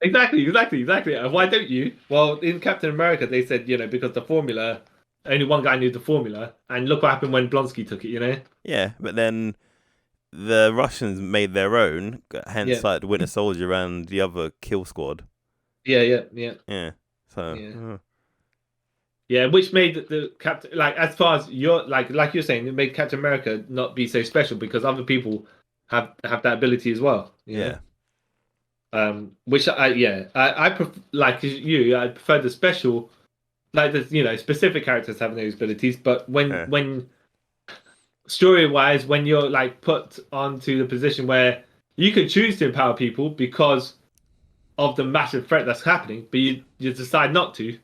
Exactly. Why don't you? Well, in Captain America, they said because the formula, only one guy knew the formula, and look what happened when Blonsky took it. You know? Yeah, but then the Russians made their own, hence like the Winter Soldier and the other Kill Squad. Yeah. So Yeah, which made the Captain like as far as you're like you're saying, it made Captain America not be so special because other people have that ability as well. You know? Yeah. Which I prefer, like you, I prefer the special, like the specific characters having those abilities. But Yeah. when story wise, when you're like put onto the position where you can choose to empower people because of the massive threat that's happening, but you decide not to.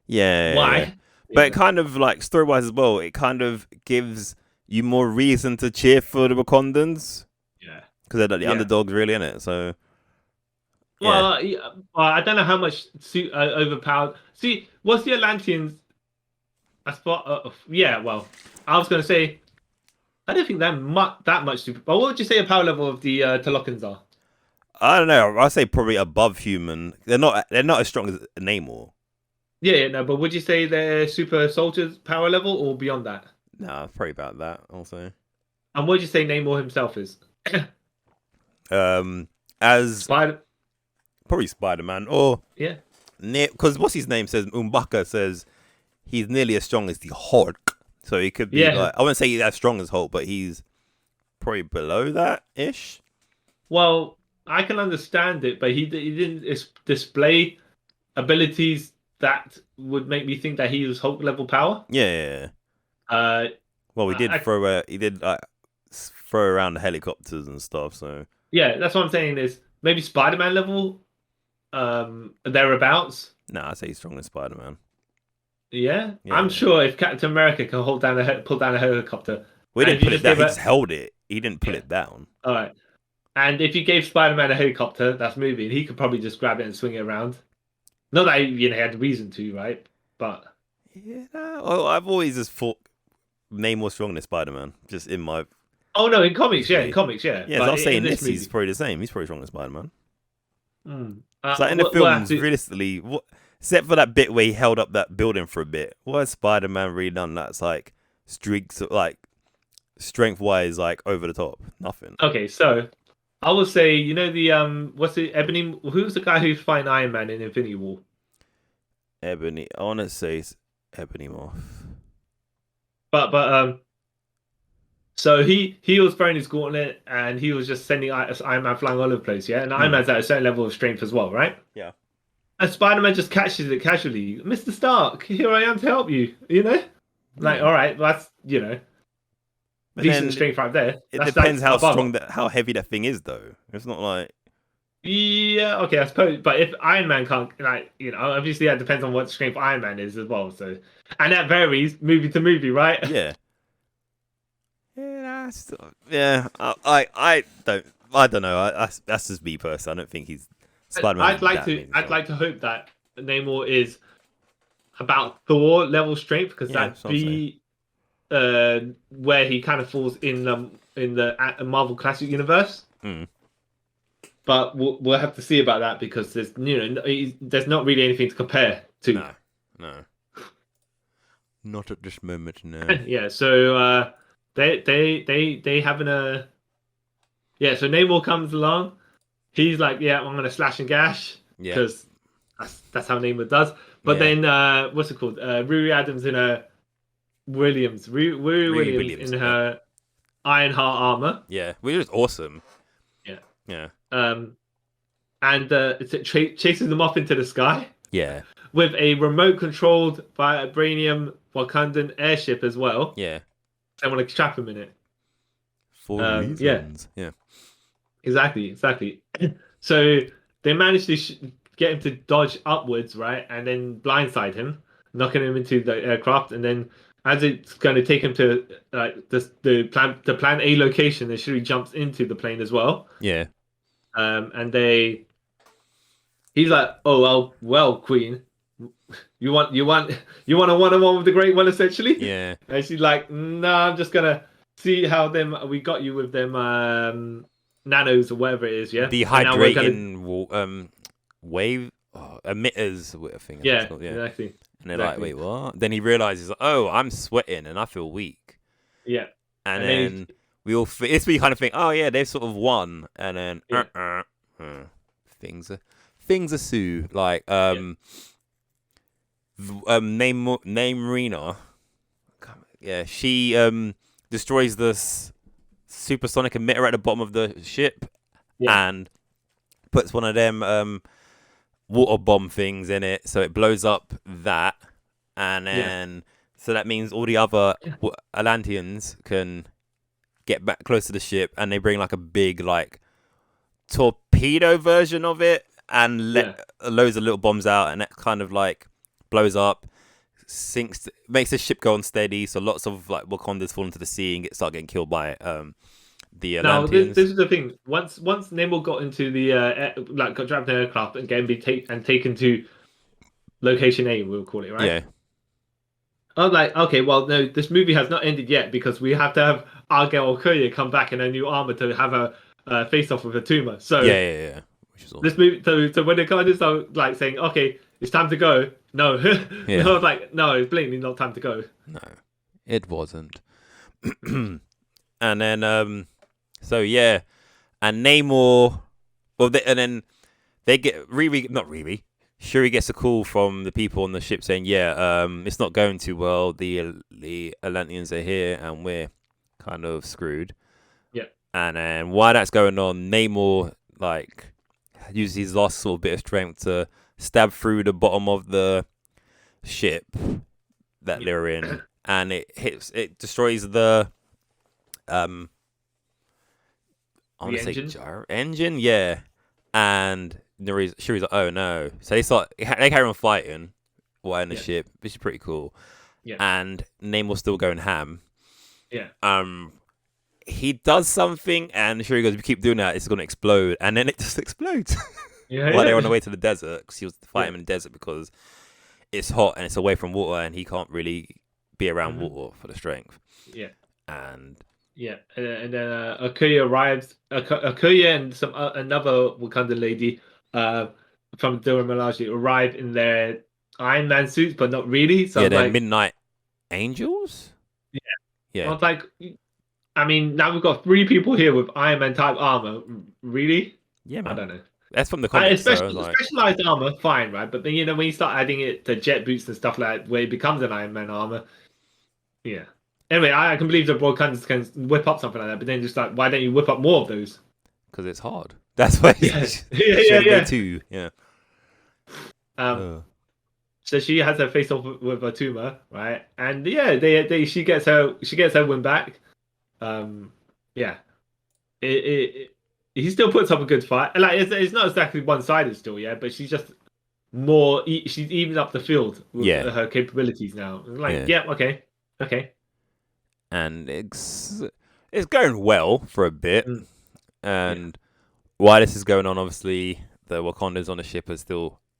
Yeah. Why? But it Yeah. kind of like story wise as well. It kind of gives you more reason to cheer for the Wakandans Yeah. because they're like the Yeah. underdogs, really, in it. So yeah. Well, I don't know how much overpowered. See, what's the Atlanteans? I spot. Yeah, well, I was going to say I don't think that much super. But what would you say the power level of the Talokans are? I don't know. I'd say probably above human. They're not. They're not as strong as Namor. Yeah, no, but would you say they're super soldiers power level or beyond that? Nah, probably about that. Also, And what would you say Namor himself is? as Spider. probably Spider-Man or Yeah. because what's his name says M'Baka says he's nearly as strong as the Hulk. So he could be Yeah. like I wouldn't say he's as strong as Hulk, but he's probably below that ish. Well, I can understand it, but he didn't display abilities that would make me think that he was Hulk level power. Yeah. Uh, Well, I, he did like throw around the helicopters and stuff. So yeah, that's what I'm saying is maybe Spider-Man level, thereabouts. nah, I'd say he's stronger than Spider-Man. Yeah, Yeah. I'm sure if Captain America can pull down a helicopter, We and didn't if you pull it just down. gave He just held it. He didn't pull Yeah. it down. all right, and if you gave Spider-Man a helicopter that's moving, he could probably just grab it and swing it around. Not that he had reason to, right? But Yeah. Well, I've always just thought Namor stronger than Spider-Man. Just in my oh no, in comics, yeah, yeah. So I but was in saying this movie, he's probably the same. He's probably stronger than Spider-Man. It's like in the we'll have films, to. realistically, except for that bit where he held up that building for a bit, what has Spider-Man really done that's like streaks, like strength-wise, like over the top? Nothing. Okay, so I will say, the what's it, Ebony? Who's the guy who's fighting Iron Man in Infinity War? Ebony, I want to say it's Ebony Moth. But so he was throwing his gauntlet and he was just sending Iron Man flying all over the place, yeah. And Iron Man's at a certain level of strength as well, right? Yeah. And Spider-Man just catches it casually. Mr. Stark, here I am to help you. You know, like all right, that's But decent then strength right there. it That's depends how above. strong how heavy that thing is, though. It's not like Yeah, okay, I suppose. But if Iron Man can't, like, obviously that depends on what strength Iron Man is as well. So, and that varies movie to movie, right? yeah. Yeah, I don't know. That's just me personally. I don't think he's Spider-Man. I'd like to hope that Namor is about Thor level strength because that'd be where he kind of falls in the Marvel Classic Universe. But we'll have to see about that because there's not really anything to compare to. No, not at this moment. No. Yeah, so they having a so Namor comes along. He's like, yeah, I'm gonna slash and gash because that's how Namor does. But then what's it called? Riri Adams in her Williams in her Ironheart armor. Yeah, which is awesome. Yeah. And it chases them off into the sky. Yeah. With a remote controlled vibranium Wakandan airship as well. Yeah. They want to trap him in it. For reasons. Yeah. Exactly. So they managed to get him to dodge upwards, right, and then blindside him, knocking him into the aircraft, and then as it's going to take him to the plan A location, Shuri jumps into the plane as well. Yeah. And he's like, "Oh well, Queen, you want a one-on-one with the Great One, essentially." Yeah. And she's like, "No, I'm just gonna see how we got you with them nanos or whatever it is, yeah." Dehydrating wave emitters, I think. Yeah, exactly. And they're like, "Wait, what?" Then he realizes, "Oh, I'm sweating and I feel weak." Yeah. And then we all it's we kind of think, "Oh yeah, they've sort of won," and then things are sue like Name Rena. Yeah, she destroys the supersonic emitter at the bottom of the ship Yeah. and puts one of them water bomb things in it, so it blows up that, and then so that means all the other Atlanteans can get back close to the ship, and they bring like a big like torpedo version of it and let loads of little bombs out, and that kind of like blows up, sinks, makes the ship go unsteady, so lots of like Wakandas fall into the sea and start getting killed by the Now, Atlanteans. this is the thing. Once Namor got into the got trapped in an aircraft and taken to location A, we'll call it, right? Yeah. I was like, okay, well, no, this movie has not ended yet because we have to have Argel Okoye come back in a new armor to have a face off with a tumor. So Yeah. Which is awesome. this movie, so when they kind of start like saying, okay, it's time to go. No, Yeah. I was like, no, it's blatantly not time to go. No, it wasn't. And then so yeah, and Namor, well, and then they get Shuri gets a call from the people on the ship saying, it's not going too well. The Atlanteans are here, and we're kind of screwed. Yeah. And then while that's going on, Namor like uses his last sort of bit of strength to stab through the bottom of the ship that they're in, and it destroys the engine, yeah. And Shuri's like, oh no. So they carry on fighting while in the ship, which is pretty cool. Yeah. And Namor's still going ham. Yeah. He does something, and Shuri goes, "We keep doing that, it's gonna explode," and then it just explodes. While they're on the way to the desert, because he was fighting in the desert because it's hot and it's away from water, and he can't really be around water for the strength. Yeah. And then Okoye arrives. Okoye and some another Wakanda lady from Dora Milaje arrive in their Iron Man suits, but not really. So they're like, Midnight Angels. Yeah. I was like, I mean, now we've got 3 people here with Iron Man type armor. Really? Yeah, man. I don't know. That's from the comics. Specialized armor, fine, right? But then when you start adding it to jet boots and stuff like that, where it becomes an Iron Man armor, yeah. Anyway, I can believe that Wakandans can whip up something like that, but then just like, why don't you whip up more of those? Because it's hard. That's why. Yeah. Too. Yeah. So she has her face off with a tumor, right? And she gets her win back. He still puts up a good fight. Like it's not exactly one-sided still, but she's just more. She's evened up the field with her capabilities now. Like, okay. And it's going well for a bit. And while this is going on, obviously the Wakandans on the ship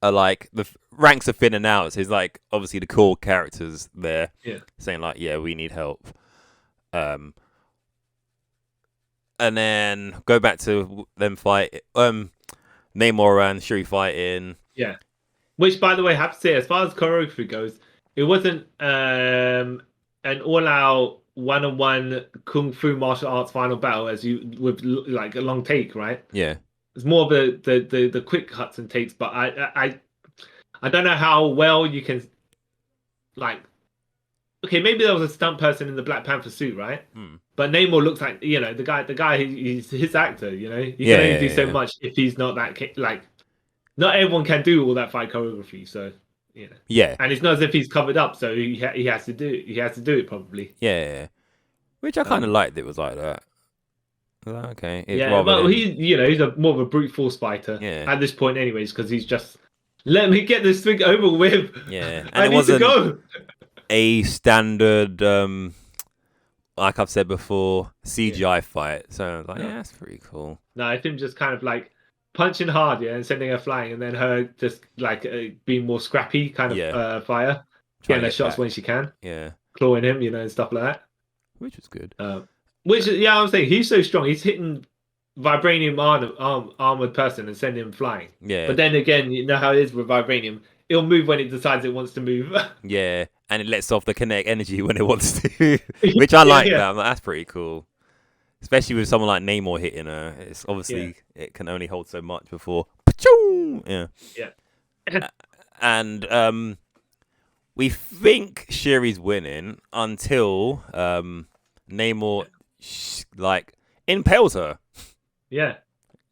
are like the ranks are thinning out. So it's like obviously the cool characters there, saying like, we need help. And then go back to them fight. Namor and Shuri fighting. Yeah. Which, by the way, I have to say, as far as choreography goes, it wasn't an all-out one-on-one kung fu martial arts final battle with like a long take, right? Yeah. It's more of the quick cuts and takes, but I don't know how well you can like. Okay, maybe there was a stunt person in the Black Panther suit, right? But Namor looks like the guy. He's his actor. He can only do so much if he's not that like. Not everyone can do all that fight choreography, so Yeah. And it's not as if he's covered up, so he has to do it. He has to do it probably. Yeah. Which I kind of liked. It was like that. Okay. He's more of a brute force fighter at this point, anyways, because he's just let me get this thing over with. Yeah, and I it need wasn't to go. A standard, like I've said before, CGI fight. So like, that's pretty cool. No, it's him just kind of like punching hard, and sending her flying, and then her just like being more scrappy, kind of fire, getting her shots when she can, clawing him, and stuff like that. Which was good. I was saying he's so strong. He's hitting vibranium armored person and sending him flying. Yeah. But then again, you know how it is with vibranium. It'll move when it decides it wants to move. Yeah, and it lets off the kinetic energy when it wants to, which I like. That. I'm like, that's pretty cool. Especially with someone like Namor hitting her. It's obviously it can only hold so much before. Yeah. Yeah. And we think Shuri's winning until Namor like impales her. Yeah.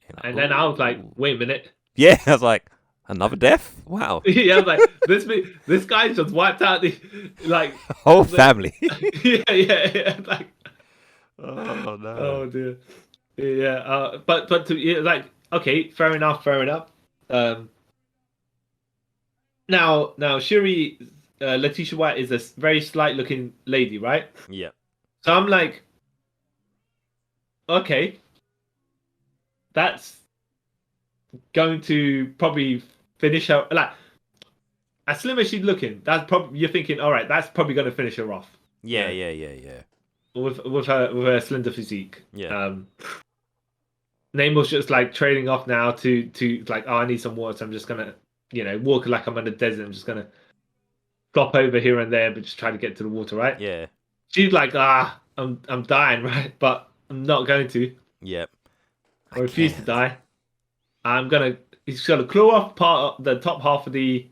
You're like, And then I was like, "Ooh." wait a minute. Yeah, I was like, another death? Wow. Yeah, I was like, this guy just wiped out the like Whole the, family. yeah. Like, Oh no. oh dear. Yeah. But to yeah, like, okay, fair enough. Um, now Shuri, Letitia White is a very slight looking lady, right? Yeah. So I'm like, okay, that's going to probably finish her like as slim as she's looking. That's probably you're thinking, all right, that's probably going to finish her off. Yeah, Yeah. yeah. With her slender physique. Yeah. Namor's just like trading off now to like, oh, I need some water, so I'm just gonna, walk like I'm in the desert. I'm just gonna flop over here and there, but just try to get to the water, right? Yeah. She's like, I'm dying, right? But I'm not going to. Yep. I refuse to die. He's gonna claw off the top half of the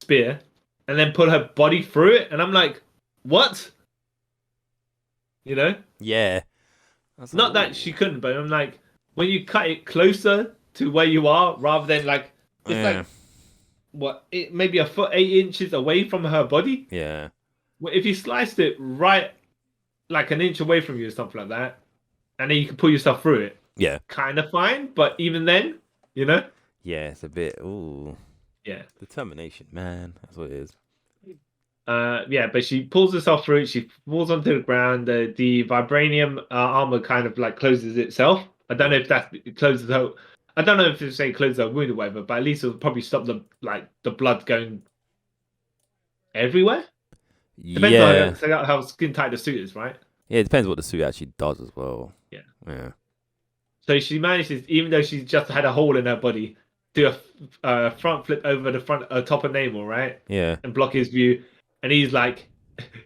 spear, and then put her body through it, and I'm like, what? You know? Yeah. Not that she couldn't, but I'm like, when you cut it closer to where you are, rather than like, it's like, what, maybe a foot, 8 inches away from her body. Yeah. Well, if you sliced it right, like an inch away from you or something like that, and then you can pull yourself through it, Yeah. kind of fine. But even then, Yeah, it's a bit. Ooh. yeah. Determination, man. That's what it is. Yeah, but she pulls herself through it. She falls onto the ground. The vibranium armor kind of like closes itself. I don't know if it closes her. I don't know if it's saying closes her wound or whatever, but at least it'll probably stop the blood going everywhere. Depends on how skin tight the suit is, right? Yeah, it depends what the suit actually does as well. Yeah. Yeah. So she manages, even though she's just had a hole in her body, do a front flip over the top of Namor, right? Yeah. And block his view. And he's like,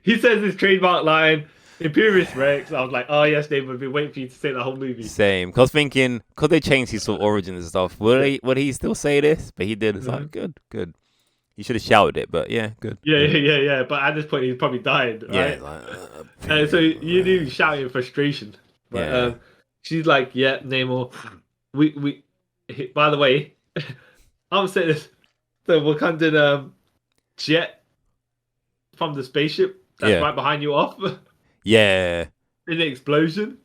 he says his trademark line, Imperious Rex. I was like, oh yes, Namor, I've been waiting for you to say the whole movie. Same. Cause thinking, cause they changed his sort of origins and stuff. Would he still say this? But he did. It's like good. He should have shouted it, but yeah, good. Yeah. But at this point, he's probably died, right? Yeah. And so you knew shouting in frustration. But she's like, yeah, Namor, we. By the way, I'm saying this. The Wakandan jet from the spaceship that's right behind you off. Yeah. In the explosion.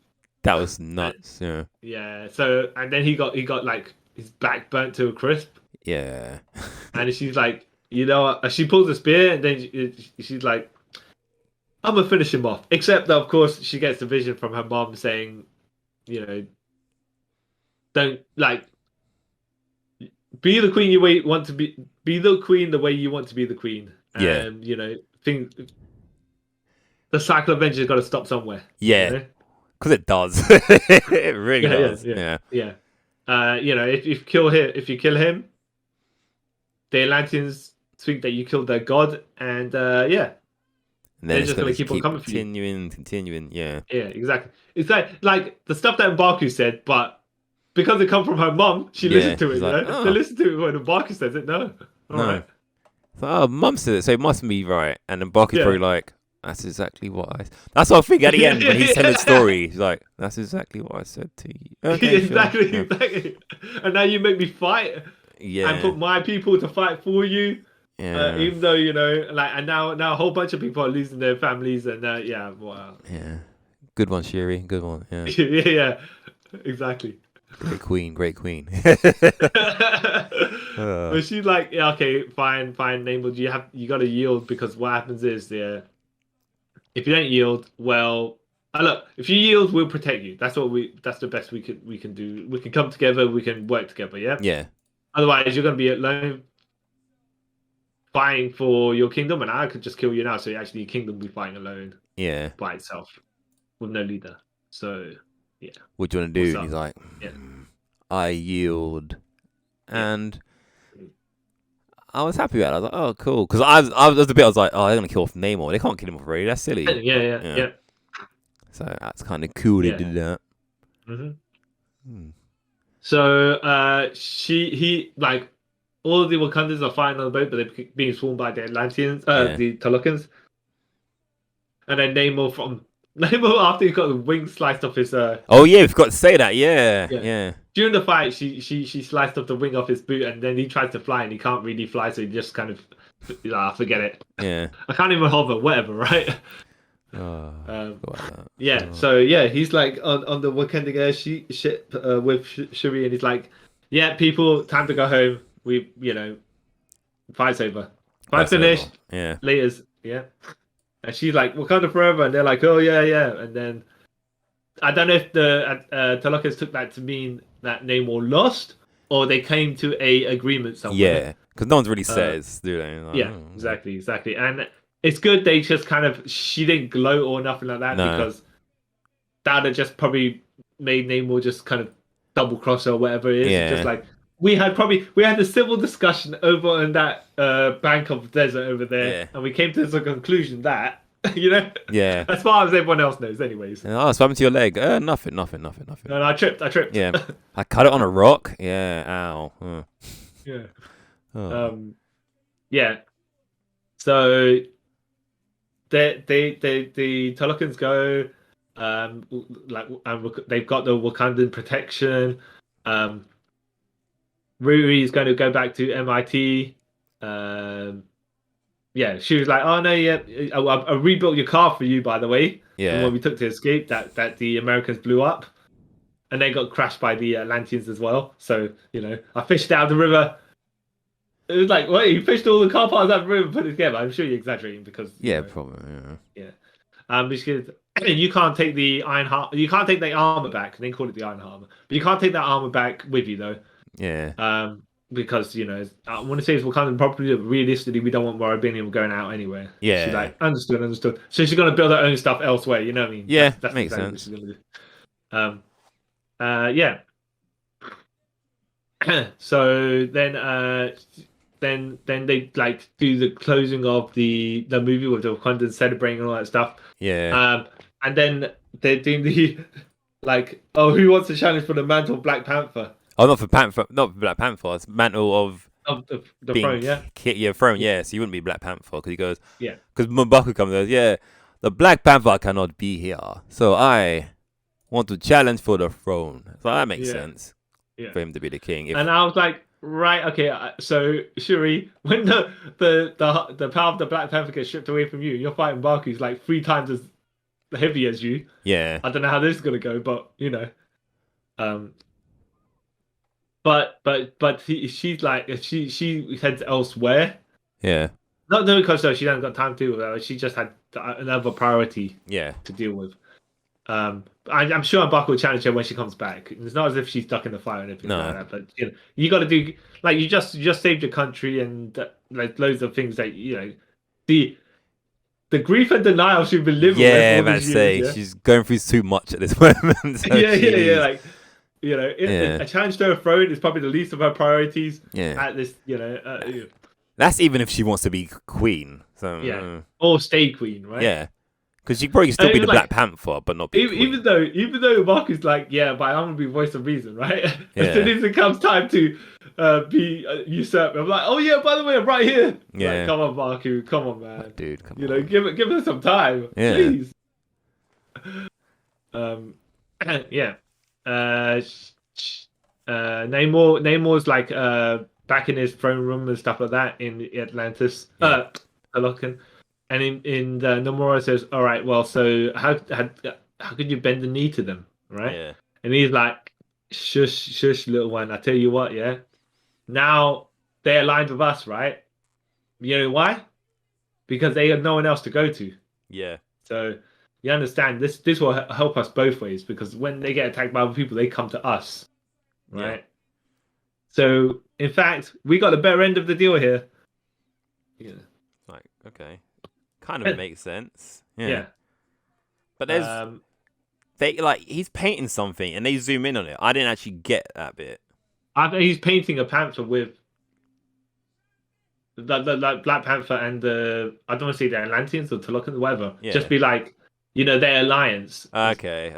That was nuts. Yeah. Yeah. So and then he got like his back burnt to a crisp. Yeah. And she's like, she pulls the spear and then she's like, I'm gonna finish him off. Except that of course she gets the vision from her mom saying, don't like be the queen you want to be. Be the queen the way you want to be the queen. And the cycle of vengeance got to stop somewhere. Yeah, because it does. It really does. Yeah. If you kill him, the Atlanteans think that you killed their god, and And then they're just going to keep on coming for you. Continuing. Yeah. Yeah, exactly. It's like the stuff that Mbaku said, but because it come from her mom, she listened to it. Like, They listened to it when Mbaku says it. No. All right. So, mum said it, so it must be right. And then Mbaku's probably like, that's exactly what I. That's what I think at the end when he's telling the story. He's like, that's exactly what I said to you. Okay, exactly, sure. exactly. And now you make me fight. Yeah. And put my people to fight for you. Yeah. Even though and now a whole bunch of people are losing their families, and wow. Yeah. Good one, Shuri. Good one. Yeah. Yeah. Exactly. Great queen. But she's like, yeah, okay, fine, Namor, you got to yield, because what happens is, if you don't yield, well, look, if you yield, we'll protect you. That's the best we can do. We can come together, we can work together, yeah. Yeah. Otherwise, you're gonna be alone, fighting for your kingdom, and I could just kill you now. So actually, your kingdom will be fighting alone. Yeah. By itself, with no leader. So. Yeah. What do you want to do? And he's like, I yield. And I was happy with that. I was like, oh, cool. Because I was a bit, I was like, oh, they're going to kill off Namor. They can't kill him off already. That's silly. Yeah. So that's kind of cool they did that. Mm-hmm. So he all of the Wakandans are fine on the boat, but they're being swarmed by the Atlanteans, Yeah. the Tolucans. And then Namor after he got the wing sliced off his Oh yeah, we've got to say that. Yeah, yeah. yeah, During the fight, she sliced off the wing off his boot, and then he tries to fly, and he can't really fly, so he just kind of forget it. yeah. I can't even hover, whatever, right? Oh, Yeah. Oh. So yeah, he's like on the Wakanda ship with Shuri, and he's like, "Yeah, people, time to go home. We, fight's over. Fight That's finished. over. Yeah, Laters. Yeah." And she's like, "Wakanda forever," and they're like, "Oh yeah, yeah." And then I don't know if the Talokas took that to mean that Namor lost, or they came to a agreement somewhere. yeah. Because no one's really says, do they? Like, Yeah, exactly. And it's good they just she didn't gloat or nothing like that, because that would have just probably made Namor just kind of double cross or whatever it is. Yeah. Just like we had a civil discussion over in that bank of desert over there, and we came to the conclusion that Yeah. as far as everyone else knows, anyways. Oh, so what happened to your leg? Nothing. No, I tripped. Yeah, I cut it on a rock. Yeah, ow. Yeah. Oh. Yeah. So the Tolkien's go, and they've got the Wakandan protection. Ruri's going to go back to MIT. Yeah, she was like, "Oh no, yeah, I rebuilt your car for you, by the way." Yeah. And when we took to escape, that the Americans blew up, and they got crashed by the Atlanteans as well. So I fished out of the river. It was like, what? You fished all the car parts out of the river and put it together. I'm sure you're exaggerating because Probably. Yeah. Because you can't take the you can't take the armor back. They call it the iron armor, but you can't take that armor back with you though. Yeah. Because I want to say it's Wakandan property, but realistically, we don't want Vibranium going out anywhere. Yeah. She's like, understood. So she's gonna build her own stuff elsewhere. You know what I mean? Yeah, that's makes exactly sense. what she's gonna do. Yeah. So then they like do the closing of the movie with the Wakandan celebrating and all that stuff. Yeah. And then they're doing the like, oh, who wants to challenge for the mantle of Black Panther? Oh, not for Black Panther. It's mantle of the throne, yeah. Throne, yeah. So you wouldn't be Black Panther because he goes, yeah. Because M'Baku comes and goes, yeah, the Black Panther cannot be here, so I want to challenge for the throne. So that makes sense for him to be the king. And I was like, right, okay. So Shuri, when the power of the Black Panther gets stripped away from you, you're fighting M'Baku, who's like 3 times as heavy as you. Yeah. I don't know how this is gonna go, but But she's like she heads elsewhere. Yeah. Not because she hasn't got time to deal with that. She just had another priority. To deal with. I'm sure M'Baku will challenge her when she comes back. It's not as if she's stuck in the fire or anything like that. But you got to do like you just saved your country and like loads of things that the grief and denial she's been living with. Yeah, man. She's going through too much at this moment. So yeah. Like. A challenge to her throne is probably the least of her priorities. At this, That's even if she wants to be queen. So or stay queen, right? Yeah, because she probably still be the Black Panther, but not be even though Mark is like, but I'm gonna be voice of reason, right? As soon as it comes time to be usurped, I'm like, oh yeah, by the way, I'm right here. Yeah, like, come on, Marku, come on, man, dude, come on. Give her some time, please. Yeah. Namor's like back in his throne room and stuff like that in Atlantis, Talokan, and in the Nomura says, "All right, well, so how could you bend the knee to them, right?" Yeah. And he's like, "Shush, little one. I tell you what, yeah. Now they're aligned with us, right? You know why? Because they have no one else to go to. Yeah. So." You understand this will help us both ways because when they get attacked by other people, they come to us, right? Yeah. So in fact, we got the better end of the deal here. Yeah. Like okay, kind of makes sense. Yeah. But there's he's painting something and they zoom in on it. I didn't actually get that bit. He's painting a panther with the Black Panther and the I don't want to say the Atlanteans or Tolokans, whatever. Yeah. Just be like. Their alliance. Okay.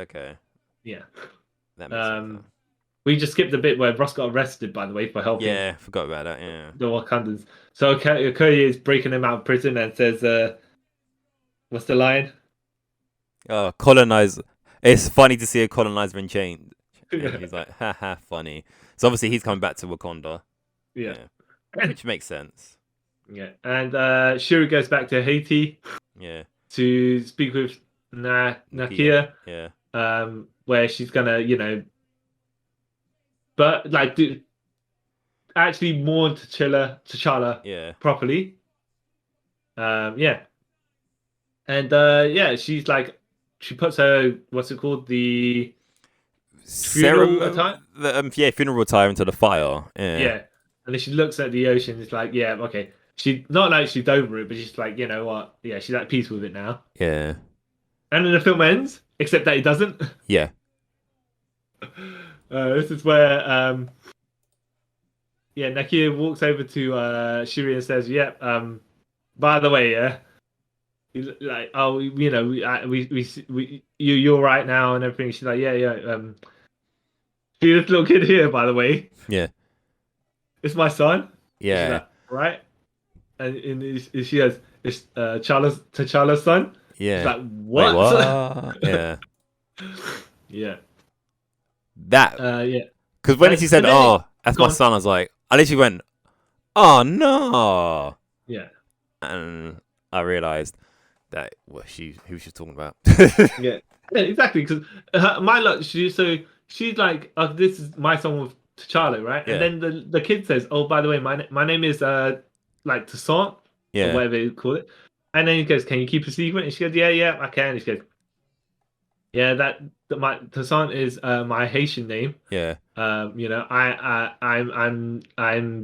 Yeah. That makes sense. We just skipped the bit where Ross got arrested, by the way, for helping Yeah, forgot about that. Yeah. the Wakandans. So Okoye is breaking him out of prison and says, "What's the line?" Colonize. It's funny to see a colonizer in chains. And he's like, haha, funny. So obviously he's coming back to Wakanda. Yeah. Which makes sense. Yeah. And Shuri goes back to Haiti. Yeah. To speak with Nakia. Yeah. Where she's gonna, but like actually mourn T'Challa Yeah. properly. Yeah. And she's like, she puts her, what's it called, the funeral attire. Funeral attire into the fire. Yeah. And then she looks at the ocean. It's like, yeah, okay. She not like she's over it, but she's like, you know what? Yeah, she's at peace with it now. Yeah. And then the film ends, except that it doesn't. Yeah. This is where Nakia walks over to Shuri and says, "Yep. By the way, yeah, like, oh, you're right now and everything." She's like, "Yeah. See this little kid here, by the way. Yeah. It's my son." Yeah. She's like, right. And she has it's T'Challa's son. Yeah. She's like, what? Wait, what? Yeah. Yeah. That. Yeah. Because when she said, that's my son, I was like, I literally went, oh no. Yeah. And I realized that who she's talking about. Yeah, exactly. Because my luck, she's like, this is my son with T'Challa, right? Yeah. And then the kid says, oh, by the way, my name is like Toussaint, or whatever you call it. And then he goes, can you keep a secret? And she goes, yeah, I can. And she goes, yeah, that my Toussaint is my Haitian name. Yeah. I'm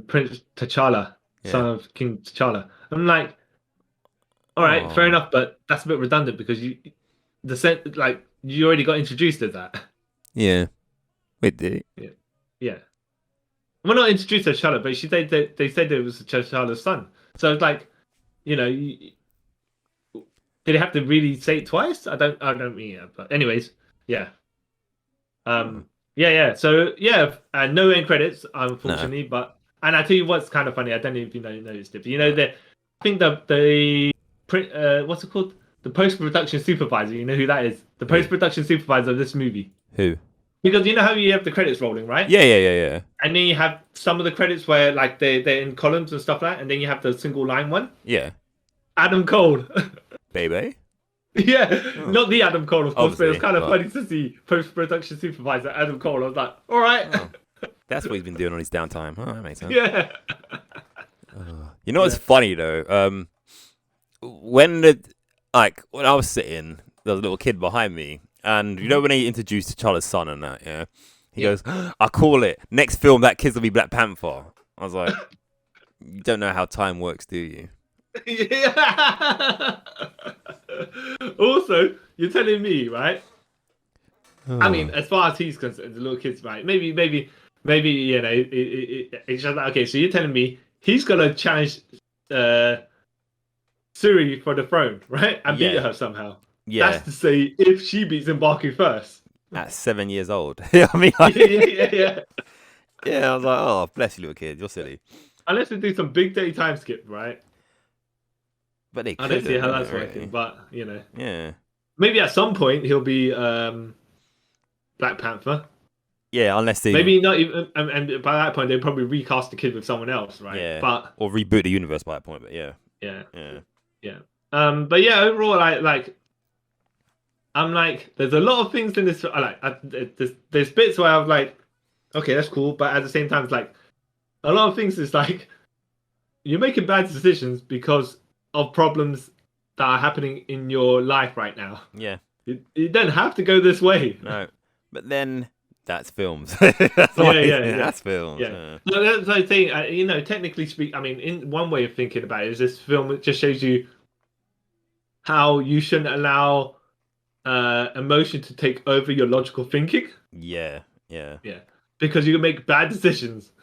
Prince T'Challa, son of King T'Challa. I'm like, all right, fair enough, but that's a bit redundant because you already got introduced as that. Yeah. Wait, did he? Yeah. Well, not introduced as T'Challa, but they said it was T'Challa's son. So it's like, did they have to really say it twice? I don't mean it, but anyways, yeah. Yeah. So no end credits, unfortunately, and I tell you what's kind of funny. I don't know if you noticed it, but I think the print, what's it called? The post-production supervisor. You know who that is? The post-production supervisor of this movie. Who? Because you know how you have the credits rolling, right? Yeah. And then you have some of the credits where like they're in columns and stuff like that, and then you have the single line one. Yeah. Adam Cole. Baby. Yeah, not the Adam Cole, of course, Obviously, but it was kind of funny to see post-production supervisor Adam Cole. I was like, all right. That's what he's been doing on his downtime. Oh, that makes sense. Yeah. You know what's funny though? When I was sitting, there was a little kid behind me, and you know when they introduced T'Challa's son and that, he goes, "I call it next film that kid's will be Black Panther." I was like, "You don't know how time works, do you?" Yeah. Also, you're telling me, right? I mean, as far as he's concerned, the little kid's right. Maybe, it's just like, okay. So you're telling me he's gonna challenge Suri for the throne, right? And beat her somehow. Yeah. That's to say, if she beats M'Baku first. At 7 years old. I mean, yeah. Yeah, I was like, oh, bless you, little kid. You're silly. Unless they do some big day time skip, right? But they I don't see how that's really. working, but Yeah. Maybe at some point he'll be Black Panther. Yeah, unless they maybe not even, and by that point they'll probably recast the kid with someone else, right? Yeah. But or reboot the universe by that point. But yeah. But yeah, overall, I'm like, there's a lot of things in this. There's bits where I'm like, okay, that's cool, but at the same time, it's like a lot of things is like you're making bad decisions because of problems that are happening in your life right now. Yeah. You don't have to go this way. No. But then that's films. That's films. Yeah. No, that's the thing. Technically speaking, I mean, in one way of thinking about it is this film, it just shows you how you shouldn't allow emotion to take over your logical thinking. Yeah. Because you can make bad decisions.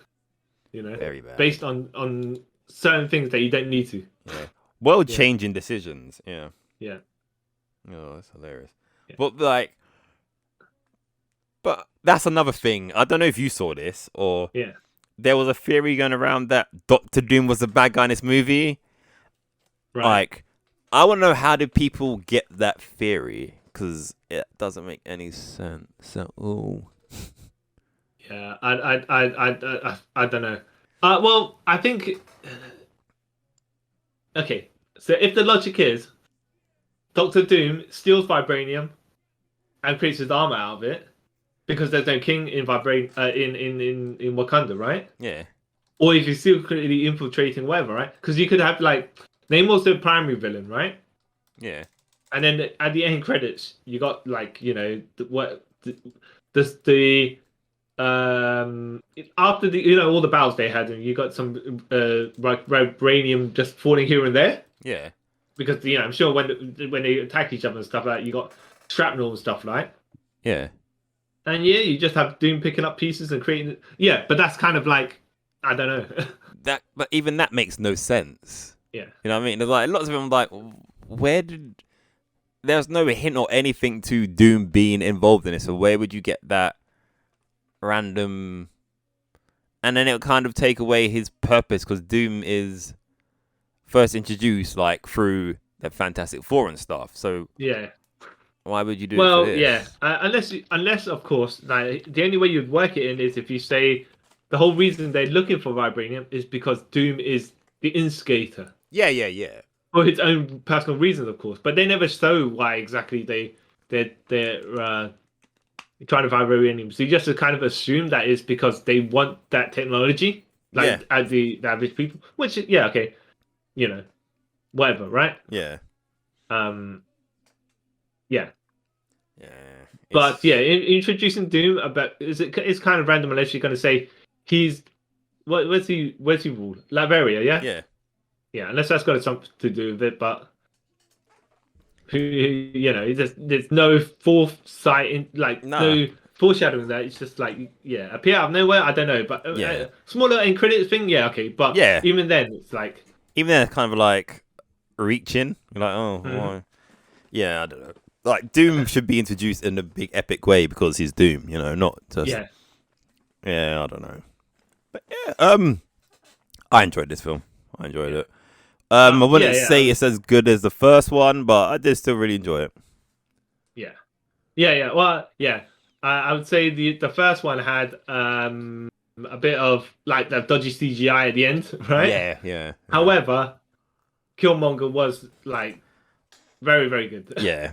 Very bad. Based on certain things that you don't need to. Yeah. World-changing decisions. Yeah. Yeah. Oh, that's hilarious. Yeah. But But that's another thing. I don't know if you saw this or Yeah. there was a theory going around that Doctor Doom was the bad guy in this movie. Right. Like, I want to know how did people get that theory because it doesn't make any sense at all. Yeah. I don't know. Well, I think. Okay. So if the logic is Doctor Doom steals vibranium and creates his armor out of it because there's no king in in Wakanda, right? Yeah. Or if he's secretly infiltrating whatever, right? Because you could have like Namor's the primary villain, right? Yeah. And then at the end credits, you got like the after the all the battles they had, and you got some vibranium just falling here and there Yeah. because I'm sure when they attack each other and stuff like that, you got shrapnel and stuff, right? Yeah. And yeah, you just have Doom picking up pieces and creating. Yeah, but that's kind of like I don't know. But even that makes no sense. Yeah. You know what I mean? There's like lots of them like, where did? There's no hint or anything to Doom being involved in it. So where would you get that random? And then it would kind of take away his purpose because Doom is first introduced like through the Fantastic Four and stuff. So Yeah. why would you do it Well, for this? yeah. Unless of course, like the only way you'd work it in is if you say the whole reason they're looking for vibranium is because Doom is the instigator Yeah, yeah, yeah. for his own personal reasons, of course. But they never show why exactly they're trying to find vibranium. So you just kind of assume that is because they want that technology, like the average people. Which yeah, okay, whatever, right? Yeah. Yeah. Yeah. But yeah, introducing Doom it's kind of random unless you're going to say he's where's he ruled? Liberia, yeah? Yeah. Yeah, unless that's got something to do with it, but there's no foresight in no foreshadowing that. It's just like appear out of nowhere. I don't know, but smaller end credits thing, yeah, okay. But even then, it's like even then, it's kind of like reaching. You're like, why? Yeah, I don't know. Like Doom should be introduced in a big epic way because he's Doom, not just I don't know. But I enjoyed this film. I enjoyed it. I wouldn't say it's as good as the first one, but I did still really enjoy it. Yeah. Well, yeah. I would say the first one had a bit of like the dodgy CGI at the end, right? Yeah. However, Killmonger was like very, very good. Yeah,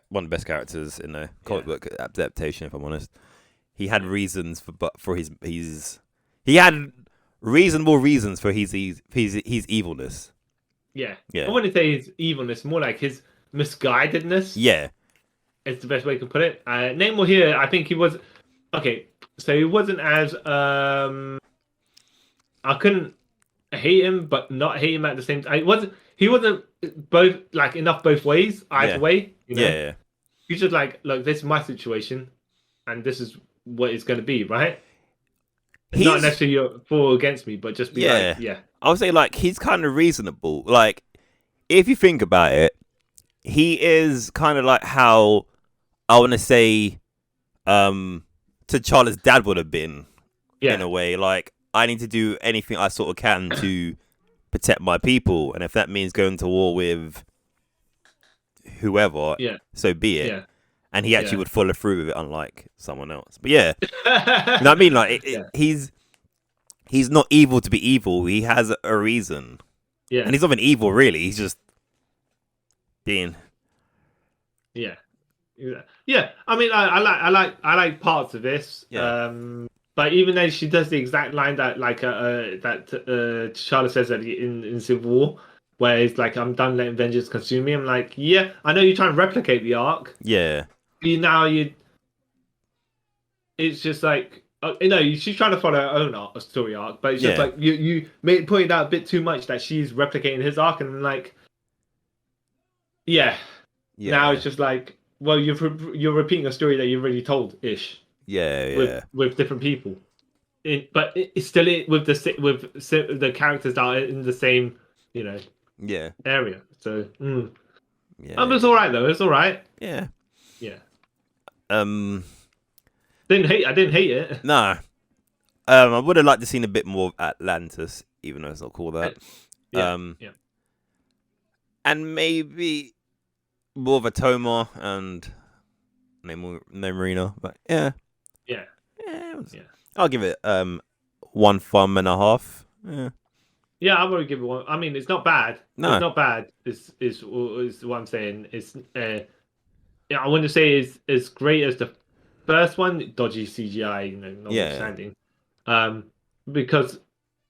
one of the best characters in a comic book adaptation. If I'm honest, he had reasons for his he had reasonable reasons for his evilness. Yeah. I wouldn't say his evilness, more like his misguidedness. Yeah. It's the best way to put it. Namor here, I think he was okay. So he wasn't as I couldn't hate him, but not hate him at the same time. He wasn't both like enough both ways either way. Yeah. He's just like, look, this is my situation, and this is what it's going to be, right? It's not necessarily you're for or against me, but just be like, yeah. I would say like he's kind of reasonable. Like if you think about it, he is kind of like how I want to say T'Challa's dad would have been in a way. Like I need to do anything I sort of can to protect my people, and if that means going to war with whoever, so be it. Yeah. And he actually would follow through with it, unlike someone else. But yeah, you know what I mean? Like he's not evil to be evil. He has a reason. Yeah. And he's not even evil, really. He's just being. Yeah. I mean, I like parts of this. Yeah. But even though she does the exact line that T'Challa says in Civil War, where it's like, "I'm done letting vengeance consume me." I'm like, yeah, I know you're trying to replicate the arc. Yeah. It's just like, she's trying to follow her own story arc, but it's just like you pointed out a bit too much that she's replicating his arc, and I'm like, now it's just like, well, you're repeating a story that you've already told ish. With different people, but it's still with the characters that are in the same area. So it's all right though. It's all right. Yeah. Yeah. I didn't hate it. Nah. I would have liked to seen a bit more of Atlantis, even though it's not called that. Yeah, Um, yeah, and maybe more of a Toma and Marina, but yeah, yeah, yeah, yeah. I'll give it 1.5 thumbs. Yeah, Yeah, I'll probably give it one. I mean, it's not bad. It's no, not bad. Is what I'm saying. It's yeah, I wouldn't say it's as great as the first one. Dodgy CGI, yeah, notwithstanding, um, because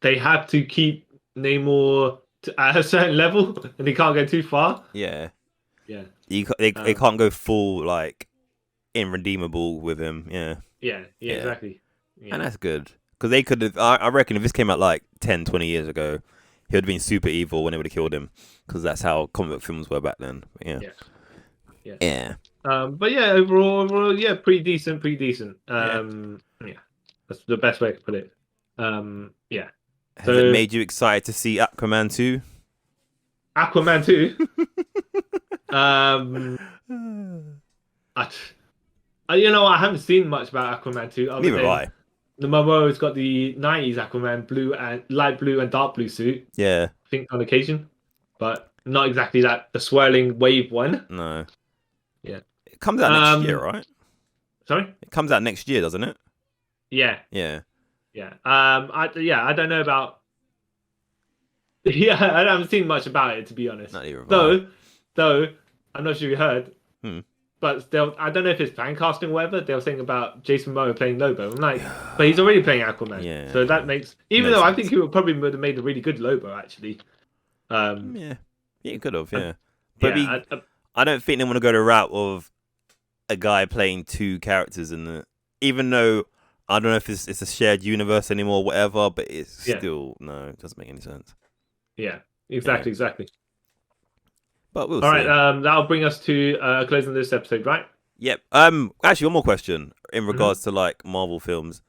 they have to keep Namor at a certain level, and they can't go too far. yeah. Yeah, They can't go full like irredeemable with him. Yeah, yeah, yeah, exactly. and Yeah, that's good because they could have. I reckon if this came out like 10, 20 years ago, he would have been super evil when they would have killed him because that's how comic book films were back then. But yeah, yeah, yeah. yeah, But yeah, overall, yeah, pretty decent, pretty decent. yeah. Yeah, that's the best way to put it. Yeah. Has it So made you excited to see Aquaman 2? Aquaman 2. Um, I, I haven't seen much about Aquaman 2 other Neither have than I. the Momoa's got the 90s Aquaman blue and light blue and dark blue suit, Yeah, I think on occasion, but not exactly the swirling wave one. no. Yeah. It comes out next year, right? Sorry? It comes out next year, doesn't it? Yeah. Yeah. Yeah. I don't know about. Yeah, I haven't seen much about it to be honest. Not even. Though, I'm not sure you heard, Hmm. but I don't know if it's fan casting or whatever. They were saying about Jason Momoa playing Lobo. I'm like, but he's already playing Aquaman. Yeah. So that makes, even No though I sense. think he would have made a really good Lobo actually. Yeah. Yeah, could have. Yeah. But Yeah, I don't think they want to go the route of a guy playing two characters in the. Even though I don't know if it's a shared universe anymore, or whatever. But it's still no. It doesn't make any sense. yeah, exactly. But we'll All see. right, that'll bring us to closing this episode, right? Yep. Actually, one more question in regards to like Marvel films.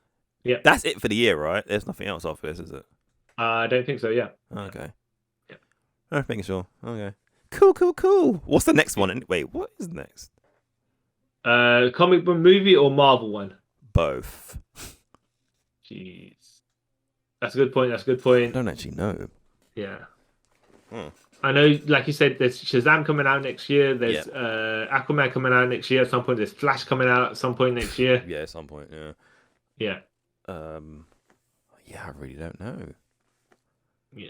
Yeah. That's it for the year, right? There's nothing else after this, is it? I don't think so. Yeah. Okay. Yeah. I'm making sure. Okay. Cool. What's the next one? Wait, what is next? Comic book movie or Marvel one? Both. Jeez, that's a good point. I don't actually know. Yeah. Hmm. I know, like you said, there's Shazam coming out next year. There's Aquaman coming out next year at some point. There's Flash coming out at some point next year. Yeah, at some point. Yeah. Yeah. Yeah, I really don't know. Yeah.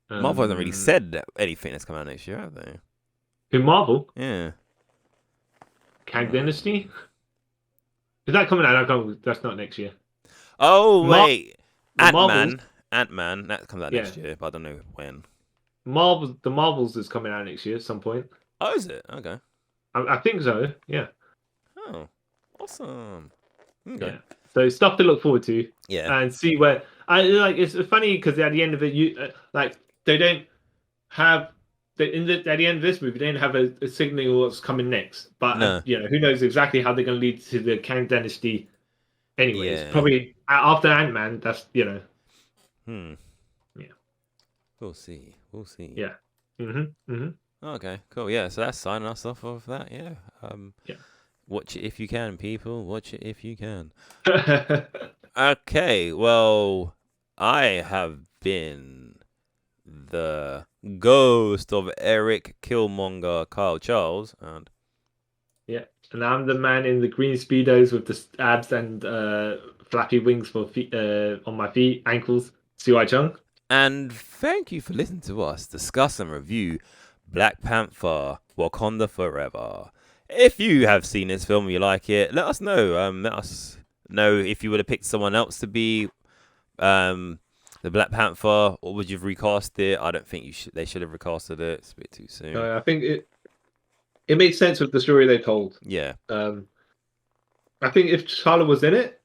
Marvel hasn't really said anything that's coming out next year, have they? In Marvel, Yeah. Kang Dynasty. Is that coming out? That's not next year. Oh wait, Marvels. Ant-Man. That comes out next year, but I don't know when. The Marvels is coming out next year at some point. Oh, is it? Okay. I think so. Yeah. Oh, awesome. Okay. Yeah. So stuff to look forward to. Yeah. And see where I like. It's funny because at the end of it, they don't have at the end of this movie, they don't have a signal what's coming next. But No. Who knows exactly how they're going to lead to the Kang Dynasty. Anyways, Yeah. probably after Ant-Man. That's Yeah. We'll see. Yeah. Okay. Cool. Yeah. So that's signing us off of that. Yeah. Yeah. Watch it if you can, people. Watch it if you can. Okay. Well, I have been the ghost of Eric Killmonger, Kyle Charles, and Yeah. And I'm the man in the green speedos with the abs and flappy wings for feet on my feet, ankles. Siwai Chung. And thank you for listening to us discuss and review Black Panther, Wakanda Forever. If you have seen this film and you like it, let us know. Let us know if you would have picked someone else to be the Black Panther, or would you have recast it? I don't think they should have recasted it. It's a bit too soon. I think it made sense with the story they told. Yeah. I think if T'Challa was in it,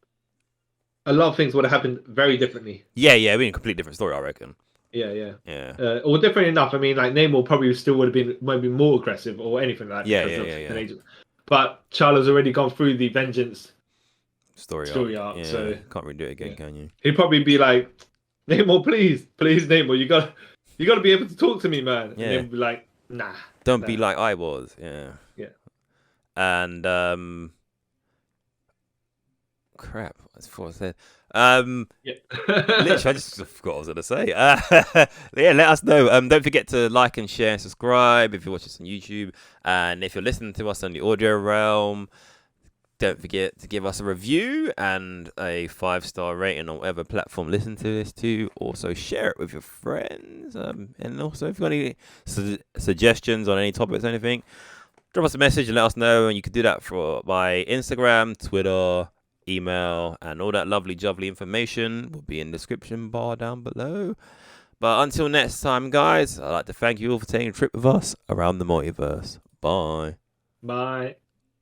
a lot of things would have happened very differently. Yeah, it'd be a completely different story, I reckon. Yeah. Yeah. Or different enough. I mean, like Namor probably still would have been maybe more aggressive or anything like that. Yeah. But T'Challa's already gone through the vengeance Story arc. Yeah. So can't really do it again, can you? He'd probably be like, Namor, please, Namor, you got to be able to talk to me, man. Yeah. And he'd be like, nah. Don't be like I was. Yeah. Yeah. And Crap, that's what I said. Yeah. Literally, I just forgot what I was gonna say. Yeah, let us know. Don't forget to like and share and subscribe if you watch us on YouTube, and if you're listening to us on the audio realm, don't forget to give us a review and a 5-star rating on whatever platform listen to this to. Also, share it with your friends. And also, if you've got any suggestions on any topics or anything, drop us a message and let us know. And you can do that by Instagram, Twitter, email, and all that lovely jubbly information will be in the description bar down below. But until next time, guys, I'd like to thank you all for taking a trip with us around the multiverse. Bye. Bye.